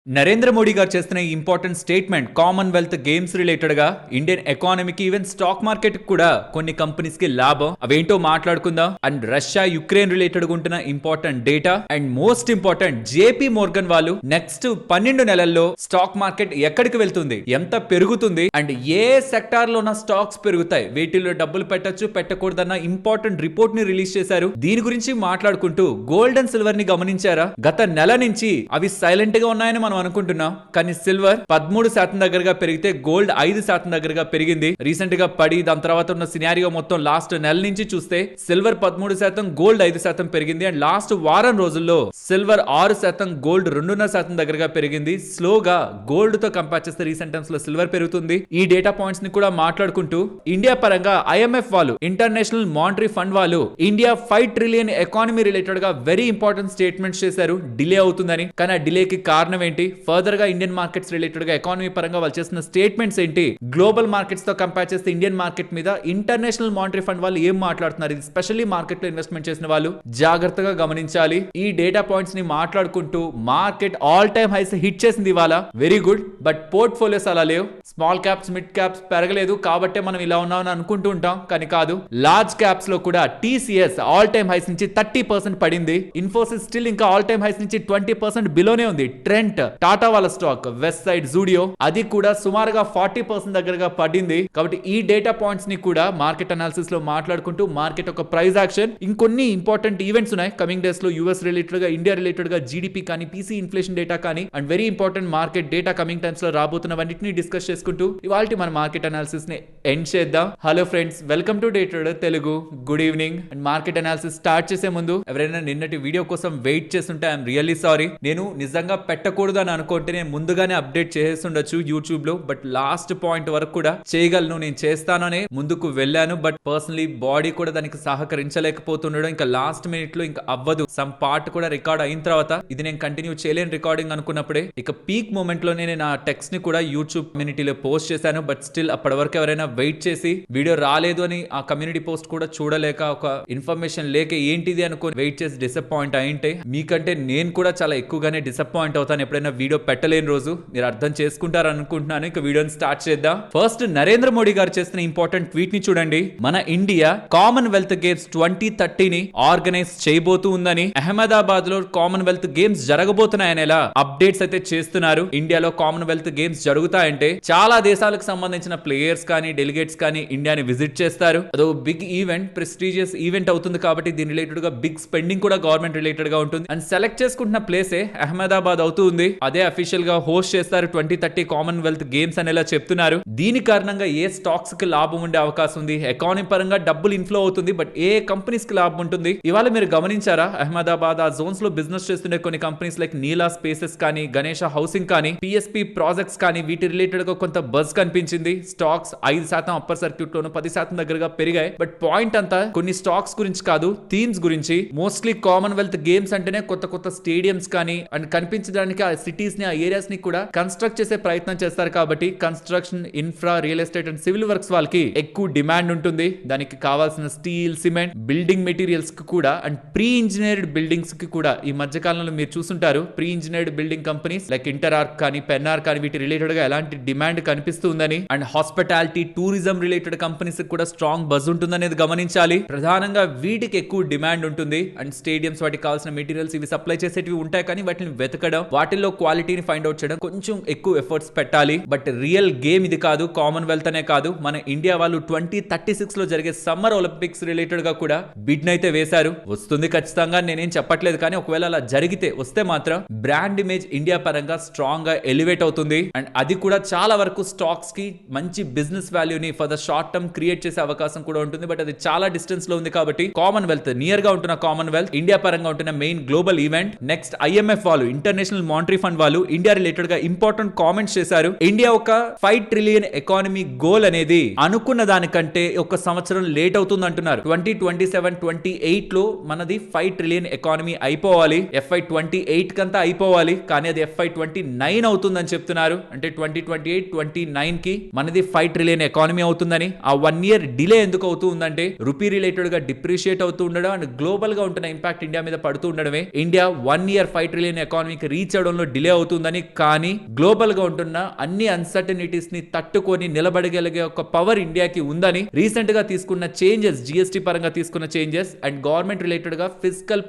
నరేంద్ర మోడీ గారు చేస్తున్న ఈ important statement Commonwealth games related గా ఇండియన్ ఎకానమీకి ఈవెన్ స్టాక్ మార్కెట్ కూడా కొన్ని కంపెనీస్ కి లాభం అవేంటో మాట్లాడుకుందాం. అండ్ రష్యా యుక్రెయిన్ రిలేటెడ్ ఉంటున్న important data and most important JP Morgan వాళ్ళు నెక్స్ట్ 12 నెలల్లో స్టాక్ మార్కెట్ ఎక్కడికి వెళ్తుంది, ఎంత పెరుగుతుంది అండ్ ఏ సెక్టార్ లో ఉన్న స్టాక్స్ పెరుగుతాయి, వీటిల్లో డబ్బులు పెట్టొచ్చు పెట్టకూడదన్న ఇంపార్టెంట్ రిపోర్ట్ ని రిలీజ్ చేశారు. దీని గురించి మాట్లాడుకుంటూ గోల్డ్ అండ్ సిల్వర్ ని గమనించారా? గత నెల నుంచి అవి సైలెంట్ గా ఉన్నాయని మనం అనుకుంటున్నాం, కానీ సిల్వర్ 13% దగ్గరగా పెరిగితే గోల్డ్ 5% దగ్గరగా పెరిగింది. రీసెంట్ గా పడి దాని తర్వాత ఉన్న సినారియో మొత్తం లాస్ట్ నెల నుంచి చూస్తే సిల్వర్ 13%, గోల్డ్ 5% పెరిగింది. అండ్ లాస్ట్ వారం రోజుల్లో సిల్వర్ 6%, గోల్డ్ 2.5% దగ్గరగా పెరిగింది. స్లోగా గోల్డ్ తో కంపేర్ చేస్తే రీసెంట్ టైమ్స్ లో సిల్వర్ పెరుగుతుంది. ఈ డేటా పాయింట్స్ ని కూడా మాట్లాడుకుంటూ ఇండియా పరంగా ఐఎంఎఫ్ వాళ్ళు, ఇంటర్నేషనల్ మానిటరీ ఫండ్ వాళ్ళు ఇండియా 5 ట్రిలియన్ ఎకానమీ రిలేటెడ్ గా వెరీ ఇంపార్టెంట్ స్టేట్మెంట్స్ చేశారు. డిలే అవుతుందని, కానీ ఆ డిలేకి కారణం ఏంటి, ఫర్దర్ గా ఇండియన్ మార్కెట్స్ రిలేటెడ్ గా ఎకానమీ పరంగా వాళ్ళు చేసిన స్టేట్మెంట్స్ ఏంటి, గ్లోబల్ మార్కెట్స్ తో కంపేర్ చేస్తే ఇండియన్ మార్కెట్ మీద ఇంటర్నేషనల్ మానిటరీ ఫండ్ వాళ్ళు ఏం మాట్లాడుతున్నారు, ఇది స్పెషల్లీ మార్కెట్ లో ఇన్వెస్ట్మెంట్ చేసిన వాళ్ళు జాగ్రత్తగా గమనించాలి. ఈ డేటా పాయింట్స్ ని మాట్లాడుకుంటూ market all time highs hit చేసింది ఇవాళ, వెరీ గుడ్. బట్ పోర్ట్ఫోలియోస్ అలా లేవు. స్మాల్ క్యాప్స్, మిడ్ క్యాప్స్ పెరగలేదు కాబట్టి మనం ఇలా ఉన్నామని అనుకుంటూ ఉంటాం, కానీ కాదు. లార్జ్ క్యాప్స్ లో కూడా టీసీఎస్ ఆల్ టైమ్ హైస్ నుంచి 30% పడింది. ఇన్ఫోసిస్ స్టిల్ ఇంకా ఆల్ టైమ్ హైస్ నుంచి 20% బిలోనే ఉంది. ట్రెంట్, టాటా వాళ్ళ స్టాక్, వెస్ట్ సైడ్, జూడియో అది కూడా సుమారుగా 40% దగ్గరగా పడింది. కాబట్టి ఈ డేటా పాయింట్స్ ని కూడా మార్కెట్ అనాలిసిస్ లో మాట్లాడుకుంటూ మార్కెట్ ఒక ప్రైస్ యాక్షన్, ఇంకొన్ని ఇంపార్టెంట్ ఈవెంట్స్ ఉన్నాయి కమింగ్ డేస్ లో, యూఎస్ రిలేటెడ్ గా, ఇండియా రిలేటెడ్ గా, జీడీపీ కానీ, పీసీ ఇన్ఫ్లేషన్ డేటా కానీ, and very important market data coming times లో రాబోతున్నవన్నిటిని డిస్కస్ చేసుకుంటూ ఇవాళ మన మార్కెట్ అనాలిసిస్ ని ఎండ్ చేద్దాం. Hello friends, welcome to day trader Telugu. Good evening. And market analysis start చేసే ముందు ఎవరైనా నిన్నటి వీడియో కోసం వెయిట్ చేస్తుంటే ఐఎమ్ రియల్లీ సారీ. నేను నిజంగా పెట్టకూడదు అని అనుకుంటే నేను ముందుగానే అప్డేట్ చేస్తుండొచ్చు యూట్యూబ్ లో, బట్ లాస్ట్ పాయింట్ వరకు కూడా చేయగలను, నేను చేస్తాననే ముందుకు వెళ్ళాను. బట్ పర్సనలీ బాడీ కూడా దానికి సహకరించలేకపోతుండడం, ఇంకా లాస్ట్ మినిట్ లో ఇంకా అవ్వదు. సమ్ పార్ట్ కూడా రికార్డ్ అయిన తర్వాత ఇది నేను కంటిన్యూ చేయలేని రికార్డింగ్ అనుకున్నప్పుడే ఇక పీక్ మూమెంట్ లోనే నేను ఆ టెక్స్ట్ ని కూడా యూట్యూబ్ కమ్యూనిటీలో పోస్ట్ చేశాను. బట్ స్టిల్ అప్పటి వరకు ఎవరైనా వెయిట్ చేసి వీడియో రాలేదు అని ఆ కమ్యూనిటీ పోస్ట్ కూడా చూడలేక, ఒక ఇన్ఫర్మేషన్ లేక ఏంటిది అనుకుని వెయిట్ చేసి డిసప్పాయింట్ అయింటే మీకంటే నేను కూడా చాలా ఎక్కువగానే డిసప్పాయింట్ అవుతాను ఎప్పుడైనా వీడియో పెట్టలేని రోజు. మీరు అర్థం చేసుకుంటారు అనుకుంటున్నాను. ఇక వీడియోని స్టార్ట్ చేద్దాం. ఫస్ట్ నరేంద్ర మోడీ గారు చేస్తున్న ఇంపార్టెంట్ ట్వీట్ ని చూడండి. మన ఇండియా కామన్వెల్త్ గేమ్స్ 2030 ని ఆర్గనైజ్ చేయబోతూ ఉందని, అహ్మదాబాద్ లో కామన్వెల్త్ గేమ్స్ జరగబోతున్నాయని ఎలా అప్డేట్స్ అయితే చేస్తున్నారు. ఇండియాలో కామన్వెల్త్ గేమ్స్ జరుగుతాయంటే చాలా దేశాలకు సంబంధించిన ప్లేయర్స్ కానీ, డెలిగేట్స్ కానీ ఇండియాని విజిట్ చేస్తారు. అదో బిగ్ ఈవెంట్, ప్రెస్టీజియస్ ఈవెంట్ అవుతుంది కాబట్టి దీని రిలేటెడ్ గా బిగ్ స్పెండింగ్ కూడా గవర్నమెంట్ రిలేటెడ్ గా ఉంటుంది. అండ్ సెలెక్ట్ చేసుకుంటున్న ప్లేసే అహ్మదాబాద్ అవుతుంది. అదే అఫీషియల్ గా హోస్ట్ చేస్తారు 2030 కామన్వెల్త్ గేమ్స్ అనేలా చెప్తున్నారు. దీని కారణంగా ఏ స్టాక్స్ కి లాభం ఉండే అవకాశం ఉంది, ఎకానమీ పరంగా డబ్బులు ఇన్ఫ్లో అవుతుంది, బట్ ఏ కంపెనీస్ కి లాభం ఉంటుంది. ఇవాళ మీరు గమనించారా, అహ్మదాబాద్ ఆ జోన్స్ లో బిజినెస్ చేస్తుండే కొన్ని కంపెనీస్ లైక్ నీలా స్పేసెస్ కానీ, గణేష హౌసింగ్ కానీ, పిఎస్పి ప్రాజెక్ట్స్ కానీ, వీటి రిలేటెడ్ గా కొంత బజ్ కనిపించింది. స్టాక్స్ 5% అప్పర్ సర్క్యూట్ లోను 10% దగ్గరగా పెరిగాయి. బట్ పాయింట్ అంతా కొన్ని స్టాక్స్ గురించి కాదు, థీమ్స్ గురించి. మోస్ట్లీ కామన్వెల్త్ గేమ్స్ అంటేనే కొత్త కొత్త స్టేడియంస్ కానీ అండ్ కనిపించడానికి ఆ సిటీస్ ని, ఆ ఏరియాస్ ని కూడా కన్స్ట్రక్ట్ చేసే ప్రయత్నం చేస్తారు. కాబట్టి construction, infra, real estate and civil works వాళ్ళకి ఎక్కువ డిమాండ్ ఉంటుంది. దానికి కావాల్సిన స్టీల్, సిమెంట్, బిల్డింగ్ మెటీరియల్స్ కి కూడా అండ్ ప్రీ ఇంజనీర్డ్ బిల్డింగ్స్ కి కూడా ఈ మధ్య కాలంలో మీరు చూస్తుంటారు pre engineered building companies like Interarch కానీ, పెన్నార్ కానీ, వీటి రిలేటెడ్ గా ఎలాంటి డిమాండ్ కనిపిస్తుందని, and hospitality, tourism related companies కూడా స్ట్రాంగ్ బజ్ ఉంటుందనేది గమనించాలి. ప్రధానంగా వీటికి ఎక్కువ డిమాండ్ ఉంటుంది. అండ్ స్టేడియంస్, వాటికి కావాల్సిన మెటీరియల్స్ ఇవి సప్లై చేసేటివి ఉంటాయి, కానీ వాటిని వెతకడం, వాటిల్లో క్వాలిటీని ఫైండ్ అవుట్ చేయడం కొంచెం ఎక్కువ ఎఫర్ట్స్ పెట్టాలి. బట్ రియల్ గేమ్ ఇది కాదు. కామన్వెల్త్ అనే కాదు, మన ఇండియా వాళ్ళు 2036 లో జరిగే సమ్మర్ ఒలింపిక్స్ రిలేటెడ్ గా కూడా బిడ్ అయితే వేశారు. వస్తుంది ఖచ్చితంగా, నేనేం చెప్పట్లేదు, కానీ ఒకవేళ అలా జరిగితే, వస్తే మాత్రం బ్రాండ్ ఇమేజ్ ఇండియా పరంగా స్ట్రాంగ్ గా ఎలివేట్ అవుతుంది. అండ్ అది కూడా చాలా వరకు స్టాక్స్ కి మంచి బిజినెస్ వాల్యూని for the short term create చేసే అవకాశం కూడా ఉంటుంది. బట్ అది చాలా డిస్టెన్స్ లో ఉంది కాబట్టి కామన్వెల్త్ నియర్ గా ఉంటున్న కామన్వెల్త్ ఇండియా పరంగా ఉంటున్న main global event. Next IMF వాళ్ళు, ఇంటర్నేషనల్ మానిటరీ ఫండ్ వాళ్ళు ఇండియా రిలేటెడ్ గా ఇంపార్టెంట్ కామెంట్స్ చేశారు. ఇండియా ఒక 5 ట్రిలియన్ ఎకానమీ గోల్ అనేది అనుకున్న దానికంటే ఒక సంవత్సరం లేట్ అవుతుంది అంటున్నారు. 2027-28 లో మనది 5 ట్రిలియన్ ఎకానమీ అయిపోవాలి, FY28 కంతా అయిపోవాలి, కానీ అది FY29 అవుతుందని చెప్తున్నారు. అంటే 2028-29 కి మనది 5 ట్రిలియన్ ఎకానమీ అవుతుందని. ఆ 1 year డిలే ఎందుకు అవుతూ ఉందంటే రూపీ రిలేటెడ్ గా డిప్రిషియేట్ అవుతూ ఉండడం అండ్ గ్లోబల్ గా ఉంటున్న ఇంపాక్ట్ ఇండియా మీద పడుతూ ఉండడమే ఇండియా 1 year 5 ట్రిలియన్ ఎకానమీకి రీచ్ అవడంలో డిలే అవుతుందని, కానీ గ్లోబల్ గా ఉంటున్న అన్ని అన్సర్టనిటీస్ ని తట్టుకొని నిలబడగలిగే ఒక పవర్ ఇండియాకి ఉందని రీసెంట్ గా తీసుకున్న చేంజెస్, జిఎస్టీ పరంగా తీసుకున్న చేంజెస్ అండ్ గవర్నమెంట్ రిలేటెడ్ గా ఫిజికల్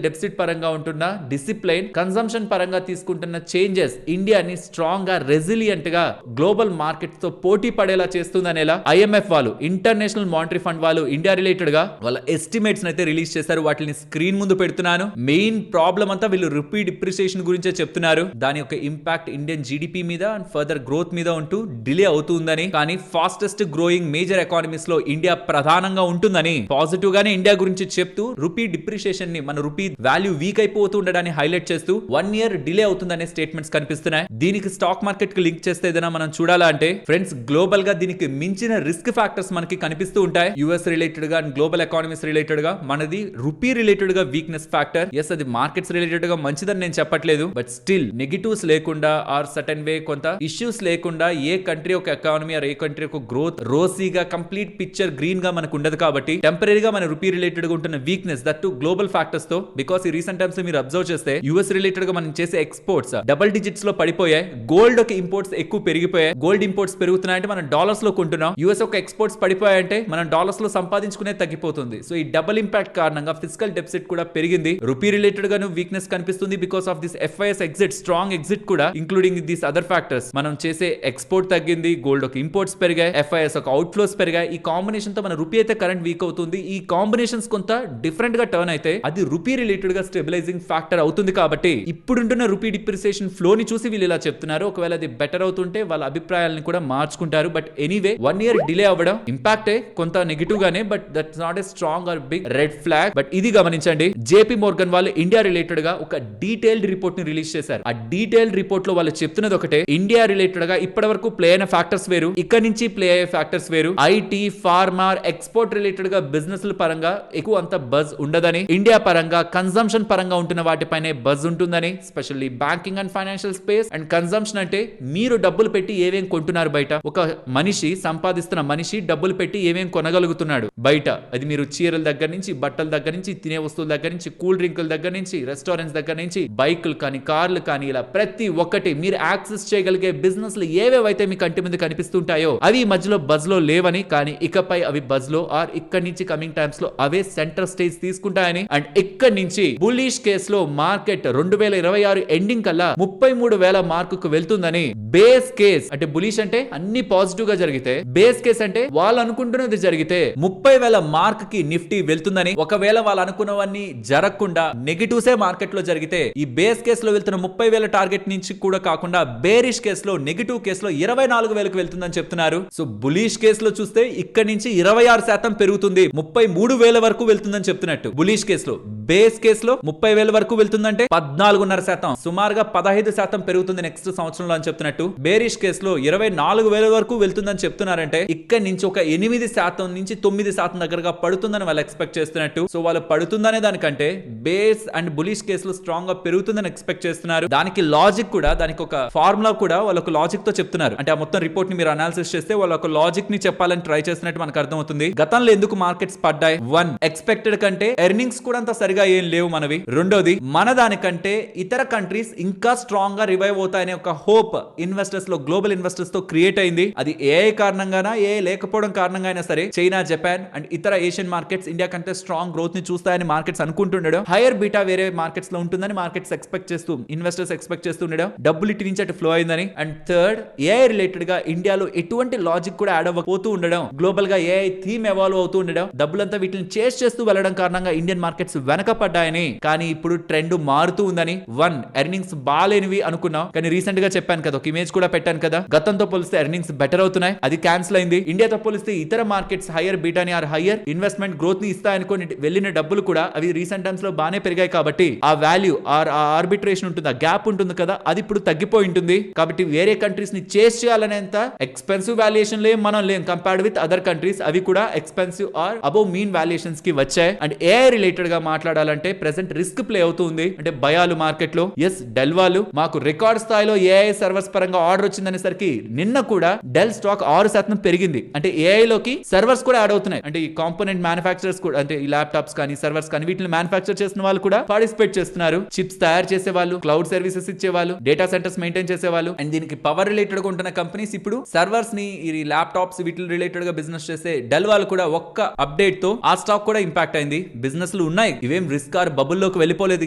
డెఫిసిట్ పరంగా ఉంటున్న డిసిప్లైన్, కన్సంప్షన్ పరంగా తీసుకుంటున్న చేంజెస్ ఇండియాని స్ట్రాంగ్ గా, రెసిలియంట్ గా గ్లోబల్ మార్కెట్స్ తో పోటీ పడేలా చేస్తుందనేలా ఐఎంఎఫ్ వాళ్ళు, ఇంటర్నేషనల్ మానిటరీ ఫండ్ వాళ్ళు ఇండియా రిలేటెడ్ గా వాళ్ళ ఎస్టిమేట్స్ అయితే రిలీజ్ చేశారు. వాటిని స్క్రీన్ ముందు పెడుతున్నాను. మెయిన్ ప్రాబ్లం అంతా వీళ్ళు రూపీ డిప్రిసియేషన్ గురించే చెప్తున్నారు. దాని యొక్క ఇంపాక్ట్ ఇండియన్ జీడిపి మీద అండ్ ఫర్దర్ గ్రోత్ మీద ఉంటూ డిలే అవుతుందని, కానీ ఫాస్టెస్ట్ గ్రోయింగ్ మేజర్ ఎకానమీస్ లో ఇండియా ప్రధానంగా ఉంటుందని పాజిటివ్ గానే ఇండియా గురించి చెప్తూ రూపీ డిప్రిసియేషన్ ని, మన రూపీ వాల్యూ వీక్ అయిపోతూ ఉండడాన్ని హైలైట్ చేస్తూ 1 year డిలే అవుతుందనే స్టేట్మెంట్స్ కనిపిస్తున్నాయి. దీనికి స్టాక్ మార్కెట్ కి లింక్ చేస్తే ఏదైనా మనం చూడాలా అంటే ఫ్రెండ్స్, గ్లోబల్ గా దీనికి మించిన రిస్క్ ఫ్యాక్టర్స్ మనకి కనిపిస్తూ ఉంటాయి. యుఎస్ రిలేటెడ్ గా అండ్ గ్లోబల్ ఎకానమీస్ రిలేటెడ్ గా మనది రూపీ రిలేటెడ్ గా వీక్నెస్ ఫ్యాక్టర్. ఎస్, అది మార్కెట్స్ రిలేటెడ్ గా మంచిదని నేను చెప్పట్లేదు, బట్ స్టిల్ నెగటివ్స్ లేకుండా ఆర్ సర్టన్ వే కొంత ఇష్యూస్ లేకుండా ఏ కంట్రీ ఒక ఎకానమీ ఆర్ ఏ కంట్రీ ఒక గ్రోత్ రోసీగా కంప్లీట్ పిక్చర్ గ్రీన్ గా మనకు ఉండదు. కాబట్టి టెంపరీగా మన రూపీ రిలేటెడ్ గా ఉంటున్న weakness, that to global factors తో, బికాస్ ఈ రీసెంట్ టైమ్స్ మీరు అబ్జర్వ్ చేస్తే యుఎస్ రిలేటెడ్ గా మనం చేసే ఎక్స్పోర్ట్స్ డబుల్ డిజిట్స్ లో పడిపోయాయి. గోల్డ్ ఒక ఇంపోర్ట్స్ ఎక్కువ పెరిగిపోయాయి. గోల్డ్ ఇంపోర్ట్స్ పెరుగుతున్నాయంటే మనం డాలర్స్ లో కొంటున్నాం. యుఎస్ ఒక ఎక్స్పోర్ట్స్ పడిపోయాయంటే మనం డాలర్స్ లో సంపాదించుకునే తగ్గిపోతుంది. సో ఈ డబుల్ ఇంపాక్ట్ కారణంగా ఫిజికల్ డెఫిసిట్ కూడా పెరిగింది. రూపీ రిలేటెడ్ గాను వీక్నెస్ కనిపిస్తుంది because of this FIs exit, strong exit కూడా, ఇంక్లూడింగ్ దిస్ అదర్ ఫ్యాక్టర్స్. మనం చేసే ఎక్స్పోర్ట్ తగ్గింది, గోల్డ్ ఒక ఇంపోర్ట్స్ పెరిగాయి, ఎఫ్ఐఎస్ ఒక అవుట్ ఫ్లోస్ పెరిగాయి. ఈ కాంబినేషన్ తో మన రూపీ అయితే కరెంట్ వీక్ అవుతుంది. ఈ కాంబినేషన్స్ కొంత డిఫరెంట్ గా టర్న్ అయితే అది రూపీ రిలేటెడ్ గా స్టెబిలైజింగ్ ఫ్యాక్టర్ అవుతుంది. కాబట్టి ఇప్పుడుంటున్న రూపీ డిప్రిసియేషన్ ఫ్లో ని చూసి వీళ్ళు ఇలా చెప్తున్నారు. ఒకవేళ అది బెటర్ అవుతుంటే వాళ్ళ అభిప్రాయాలను కూడా మార్చుకుంటారు. బట్ ఎనీవే 1 year డిలే అవ్వడం ఇంపాక్ట్ కొంత నెగిటివ్ గానే, but that's not a strong or big red flag. బట్ ఇది గమనించండి, జేపీ మోర్గన్ వాళ్ళు ఇండియా రిలేటెడ్ గా ఒక డీటెయిల్డ్ రిపోర్ట్ ని రిలీజ్ చేశారు. ఆ డీటెయిల్డ్ రిపోర్ట్ లో వాళ్ళు చెప్తున్నది ఒకటే, ఇండియా రిలేటెడ్ గా ఇప్పటి వరకు ప్లే అయిన ఫ్యాక్టర్స్ వేరు, ఇక్కడ నుంచి ప్లే అయ్యే ఫ్యాక్టర్స్ వేరు. ఐటీ, ఫార్మా, ఎక్స్పోర్ట్ రిలేటెడ్ గా బిజినెస్ పరంగా ఎక్కువ అంత బజ్ ఉండదని, ఇండియా పరంగా కన్సంప్షన్ పరంగా ఉంటున్న వాటిపైనే బజ్ ఉంటుందని, specially banking and financial space and consumption అంటే మీరు డబ్బులు పెట్టి ఏమేం కొంటున్నారు బయట. ఒక మనిషి సంపాదిస్తున్న మనిషి డబ్బులు పెట్టి ఏమేం కొనగలుగుతున్నాడు బయట. అది మీరు చీరల దగ్గర నుంచి, బట్టల దగ్గర నుంచి, తినే వస్తువుల దగ్గర నుంచి, కూల్ డ్రింకుల దగ్గర నుంచి, రెస్టారెంట్స్ దగ్గర నుంచి, బైకులు కానీ, కార్లు కానీ, ఇలా ప్రతి ఒక్కటి మీరు యాక్సెస్ చేయగలిగే బిజినెస్ లు ఏవేవైతే మీ కంటి ముందు కనిపిస్తుంటాయో అవి ఈ మధ్యలో బజ్ లో లేవని, కానీ ఇకపై అవి బజ్ లో ఆర్ ఇక్కడి నుంచి కమింగ్ టైమ్స్ లో అవే సెంటర్ స్టేజ్ తీసుకుంటాయని, అండ్ ఇక్కడి నుంచి బులిష్ కేస్ లో మార్కెట్ 2026 ఎండింగ్ కల్లా 33,000 మార్కుకు వెళ్తుందని. బేస్ కేస్ అంటే బులిష్ అంటే అన్ని పాజిటివ్ గా జరిగితే, బేస్ కేస్ అంటే వాళ్ళు అనుకుంటున్నది జరిగితే 30,000 మార్క్ కి నిఫ్టీ వెళ్తుందని. ఒకవేళ వాళ్ళు అనుకున్నవన్నీ జరగకుండా నెగిటివ్సే మార్కెట్ లో జరిగితే ఈ బేస్ కేస్ లో వెళ్తున్న 30,000 టార్గెట్ నుంచి కూడా కాకుండా బేరిష్ కేస్ లో, నెగిటివ్ కేస్ లో 24,000 వెళ్తుందని చెప్తున్నారు. సో బులిష్ కేస్ లో చూస్తే ఇక్కడ నుంచి 26% పెరుగుతుంది, 33,000 వరకు వెళ్తుందని చెప్తున్నట్టు బులిష్ కేస్ లో. బేస్ కేస్ లో 30,000 వరకు వెళ్తుందంటే 14.5%, సుమారుగా 15% పెరుగుతుంది నెక్స్ట్ సంవత్సరంలో అని చెప్తున్నట్టు. బేరిష్ కేస్ లో 24,000 వరకు వెళ్తుందని చెప్తున్నారంటే ఇక్కడ నుంచి ఒక 8% నుంచి 9% దగ్గరగా పడుతుందని వాళ్ళు ఎక్స్పెక్ట్ చేస్తున్నట్టు. సో వాళ్ళు పడుతుందనే దానికంటే బేస్ అండ్ బులిష్ కేసులో స్ట్రాంగ్ గా పెరుగుతుందని ఎక్స్పెక్ట్ చేస్తున్నారు. దానికి లాజిక్ కూడా, దానికి ఒక ఫార్ములా కూడా వాళ్ళు ఒక లాజిక్ తో చెప్తున్నారు. అంటే ఆ మొత్తం రిపోర్ట్ ని మీరు అనాలిసిస్ చేస్తే వాళ్ళు ఒక లాజిక్ ని చెప్పాలని ట్రై చేస్తున్నట్టు మనకు అర్థమవుతుంది. గతంలో ఎందుకు మార్కెట్స్ పడ్డాయి? 1, ఎక్స్పెక్టెడ్ కంటే ఎర్నింగ్స్ కూడా అంత సరిగా ఏం లేవు మనవి. రెండోది, మన దానికంటే ఇతర కంట్రీస్ ఇంకా స్ట్రాంగ్ గా రివైవ్ అవుతాయనే ఒక హోప్ ఇన్వెస్టర్స్ లో, గ్లోబల్ ఇన్వెస్టర్స్ తో క్రియేట్ అయింది. అది ఏఐ కారణంగానా, ఏఐ లేకపోవడం కారణంగా అయినా సరే చైనా, జపాన్ అండ్ ఇతర ఏషియన్ మార్కెట్స్ ఇండియా కంటే స్ట్రాంగ్ గ్రోత్ ని చూస్తాయని మార్కెట్స్ అనుకుంటుండడం, హైయర్ బీటా వేరే మార్కెట్స్ లో ఉంటుందని మార్కెట్స్ ఎక్స్పెక్ట్ చేస్తూ, ఇన్వెస్టర్స్ ఎక్స్పెక్ట్ చేస్తుండడం, డబ్బులు ఇటు నుంచి అటు ఫ్లో అయిందని. అండ్ థర్డ్, ఏఐ రిలేటెడ్ గా ఇండియాలో ఎటువంటి లాజిక్ కూడా యాడ్ అవ్వకపోతూ ఉండడం, గ్లోబల్ గా ఏఐ థీమ్ ఎవాల్వ్ అవుతూ ఉండడం, డబ్బులంతా వీటిని చేస్ చేస్తూ వెళ్లడం కారణంగా ఇండియన్ మార్కెట్స్ వెనకపడ్డాయని. కానీ ఇప్పుడు ట్రెండ్ మారుతూ ఉందని. 1, ఎర్నింగ్స్ బాలేనివి అనుకున్నాం, కానీ రీసెంట్ గా చెప్పాను కదా, ఒక ఇమేజ్ కూడా పెట్టాను కదా, గతంతో పోలిస్తే ఎర్నింగ్స్ బెటర్ అవుతున్నాయి, అది క్యాన్సిల్ అయింది. ఇండియాతో పోలిస్తే ఇతర మార్కెట్స్ హైయర్ బీటాని ఆర్ హైయర్ ఇన్వెస్ట్మెంట్ గ్రోత్ ని ఇస్తాయనుకోని వెళ్ళిన డబ్బులు కూడా అవి రీసెంట్ టైమ్స్ లో బానే పెరిగాయి. కాబట్టి ఆ వాల్యూ ఆర్ ఆర్బిట్రేషన్ ఉంటుంది, ఆ గ్యాప్ ఉంటుంది కదా, అది ఇప్పుడు తగ్గిపోయి ఉంటుంది. కాబట్టి వేరే కంట్రీస్ ని చేస్ చేయాలనేంత ఎక్స్పెన్సివ్ వాల్యుయేషన్ లేం మనం లేం కంపేర్డ్ విత్ అదర్ కంట్రీస్. అవి కూడా expensive or above mean valuations కి వచ్చాయి. అండ్ ఏఐ రిలేటెడ్ గా మాట్లాడాలంటే ప్రెసెంట్ రిస్క్ ప్లే అవుతుంది. అంటే భయాలు మార్కెట్ లో. ఎస్, డెల్ వాళ్ళు మాకు రికార్డ్ స్థాయిలో ఏఐ సర్వర్స్ పరంగా ఆర్డర్ వచ్చిందనేసరికి నిన్న కూడా డెల్ స్టాక్ 6% పెరిగింది. అంటే ఏఐ లోకి సర్వర్స్ కూడా యాడ్ అవుతున్నాయి. అంటే ఈ కాంపోనెంట్ మ్యానుఫాక్చరర్స్ కూడా, అంటే ఈ ల్యాప్టాప్స్ కానీ, సర్వర్స్ కానీ, వీటిని మ్యానుఫాక్చర్ చేస్తున్న వాళ్ళు కూడా పార్టిసిపేట్ చేస్తున్నారు. చిప్స్ తయారు చేసే వాళ్ళు, చేసేవాళ్ళు, క్లౌడ్ సర్వీసెస్ ఇచ్చేవాళ్ళు, డేటా సెంటర్స్ మెయింటైన్ చేసేవాళ్ళు. అండ్ దీనికి పవర్ రిలేటెడ్ గా ఉంటున్న కంపెనీస్ ఇప్పుడు సర్వర్స్ ని, ఈ ల్యాప్టాప్స్ వీటి రిలేటెడ్ గా బిజినెస్ చేసే డెల్ వాళ్ళు కూడా ఒక్క అప్డేట్ తో ఆ స్టాక్ కూడా ఇంపాక్ట్ అయింది. బిజినెస్ లు ఉన్నాయి, ఇవేం రిస్క్ ఆర్ బబుల్ లోకి వెళ్ళిపోలేదు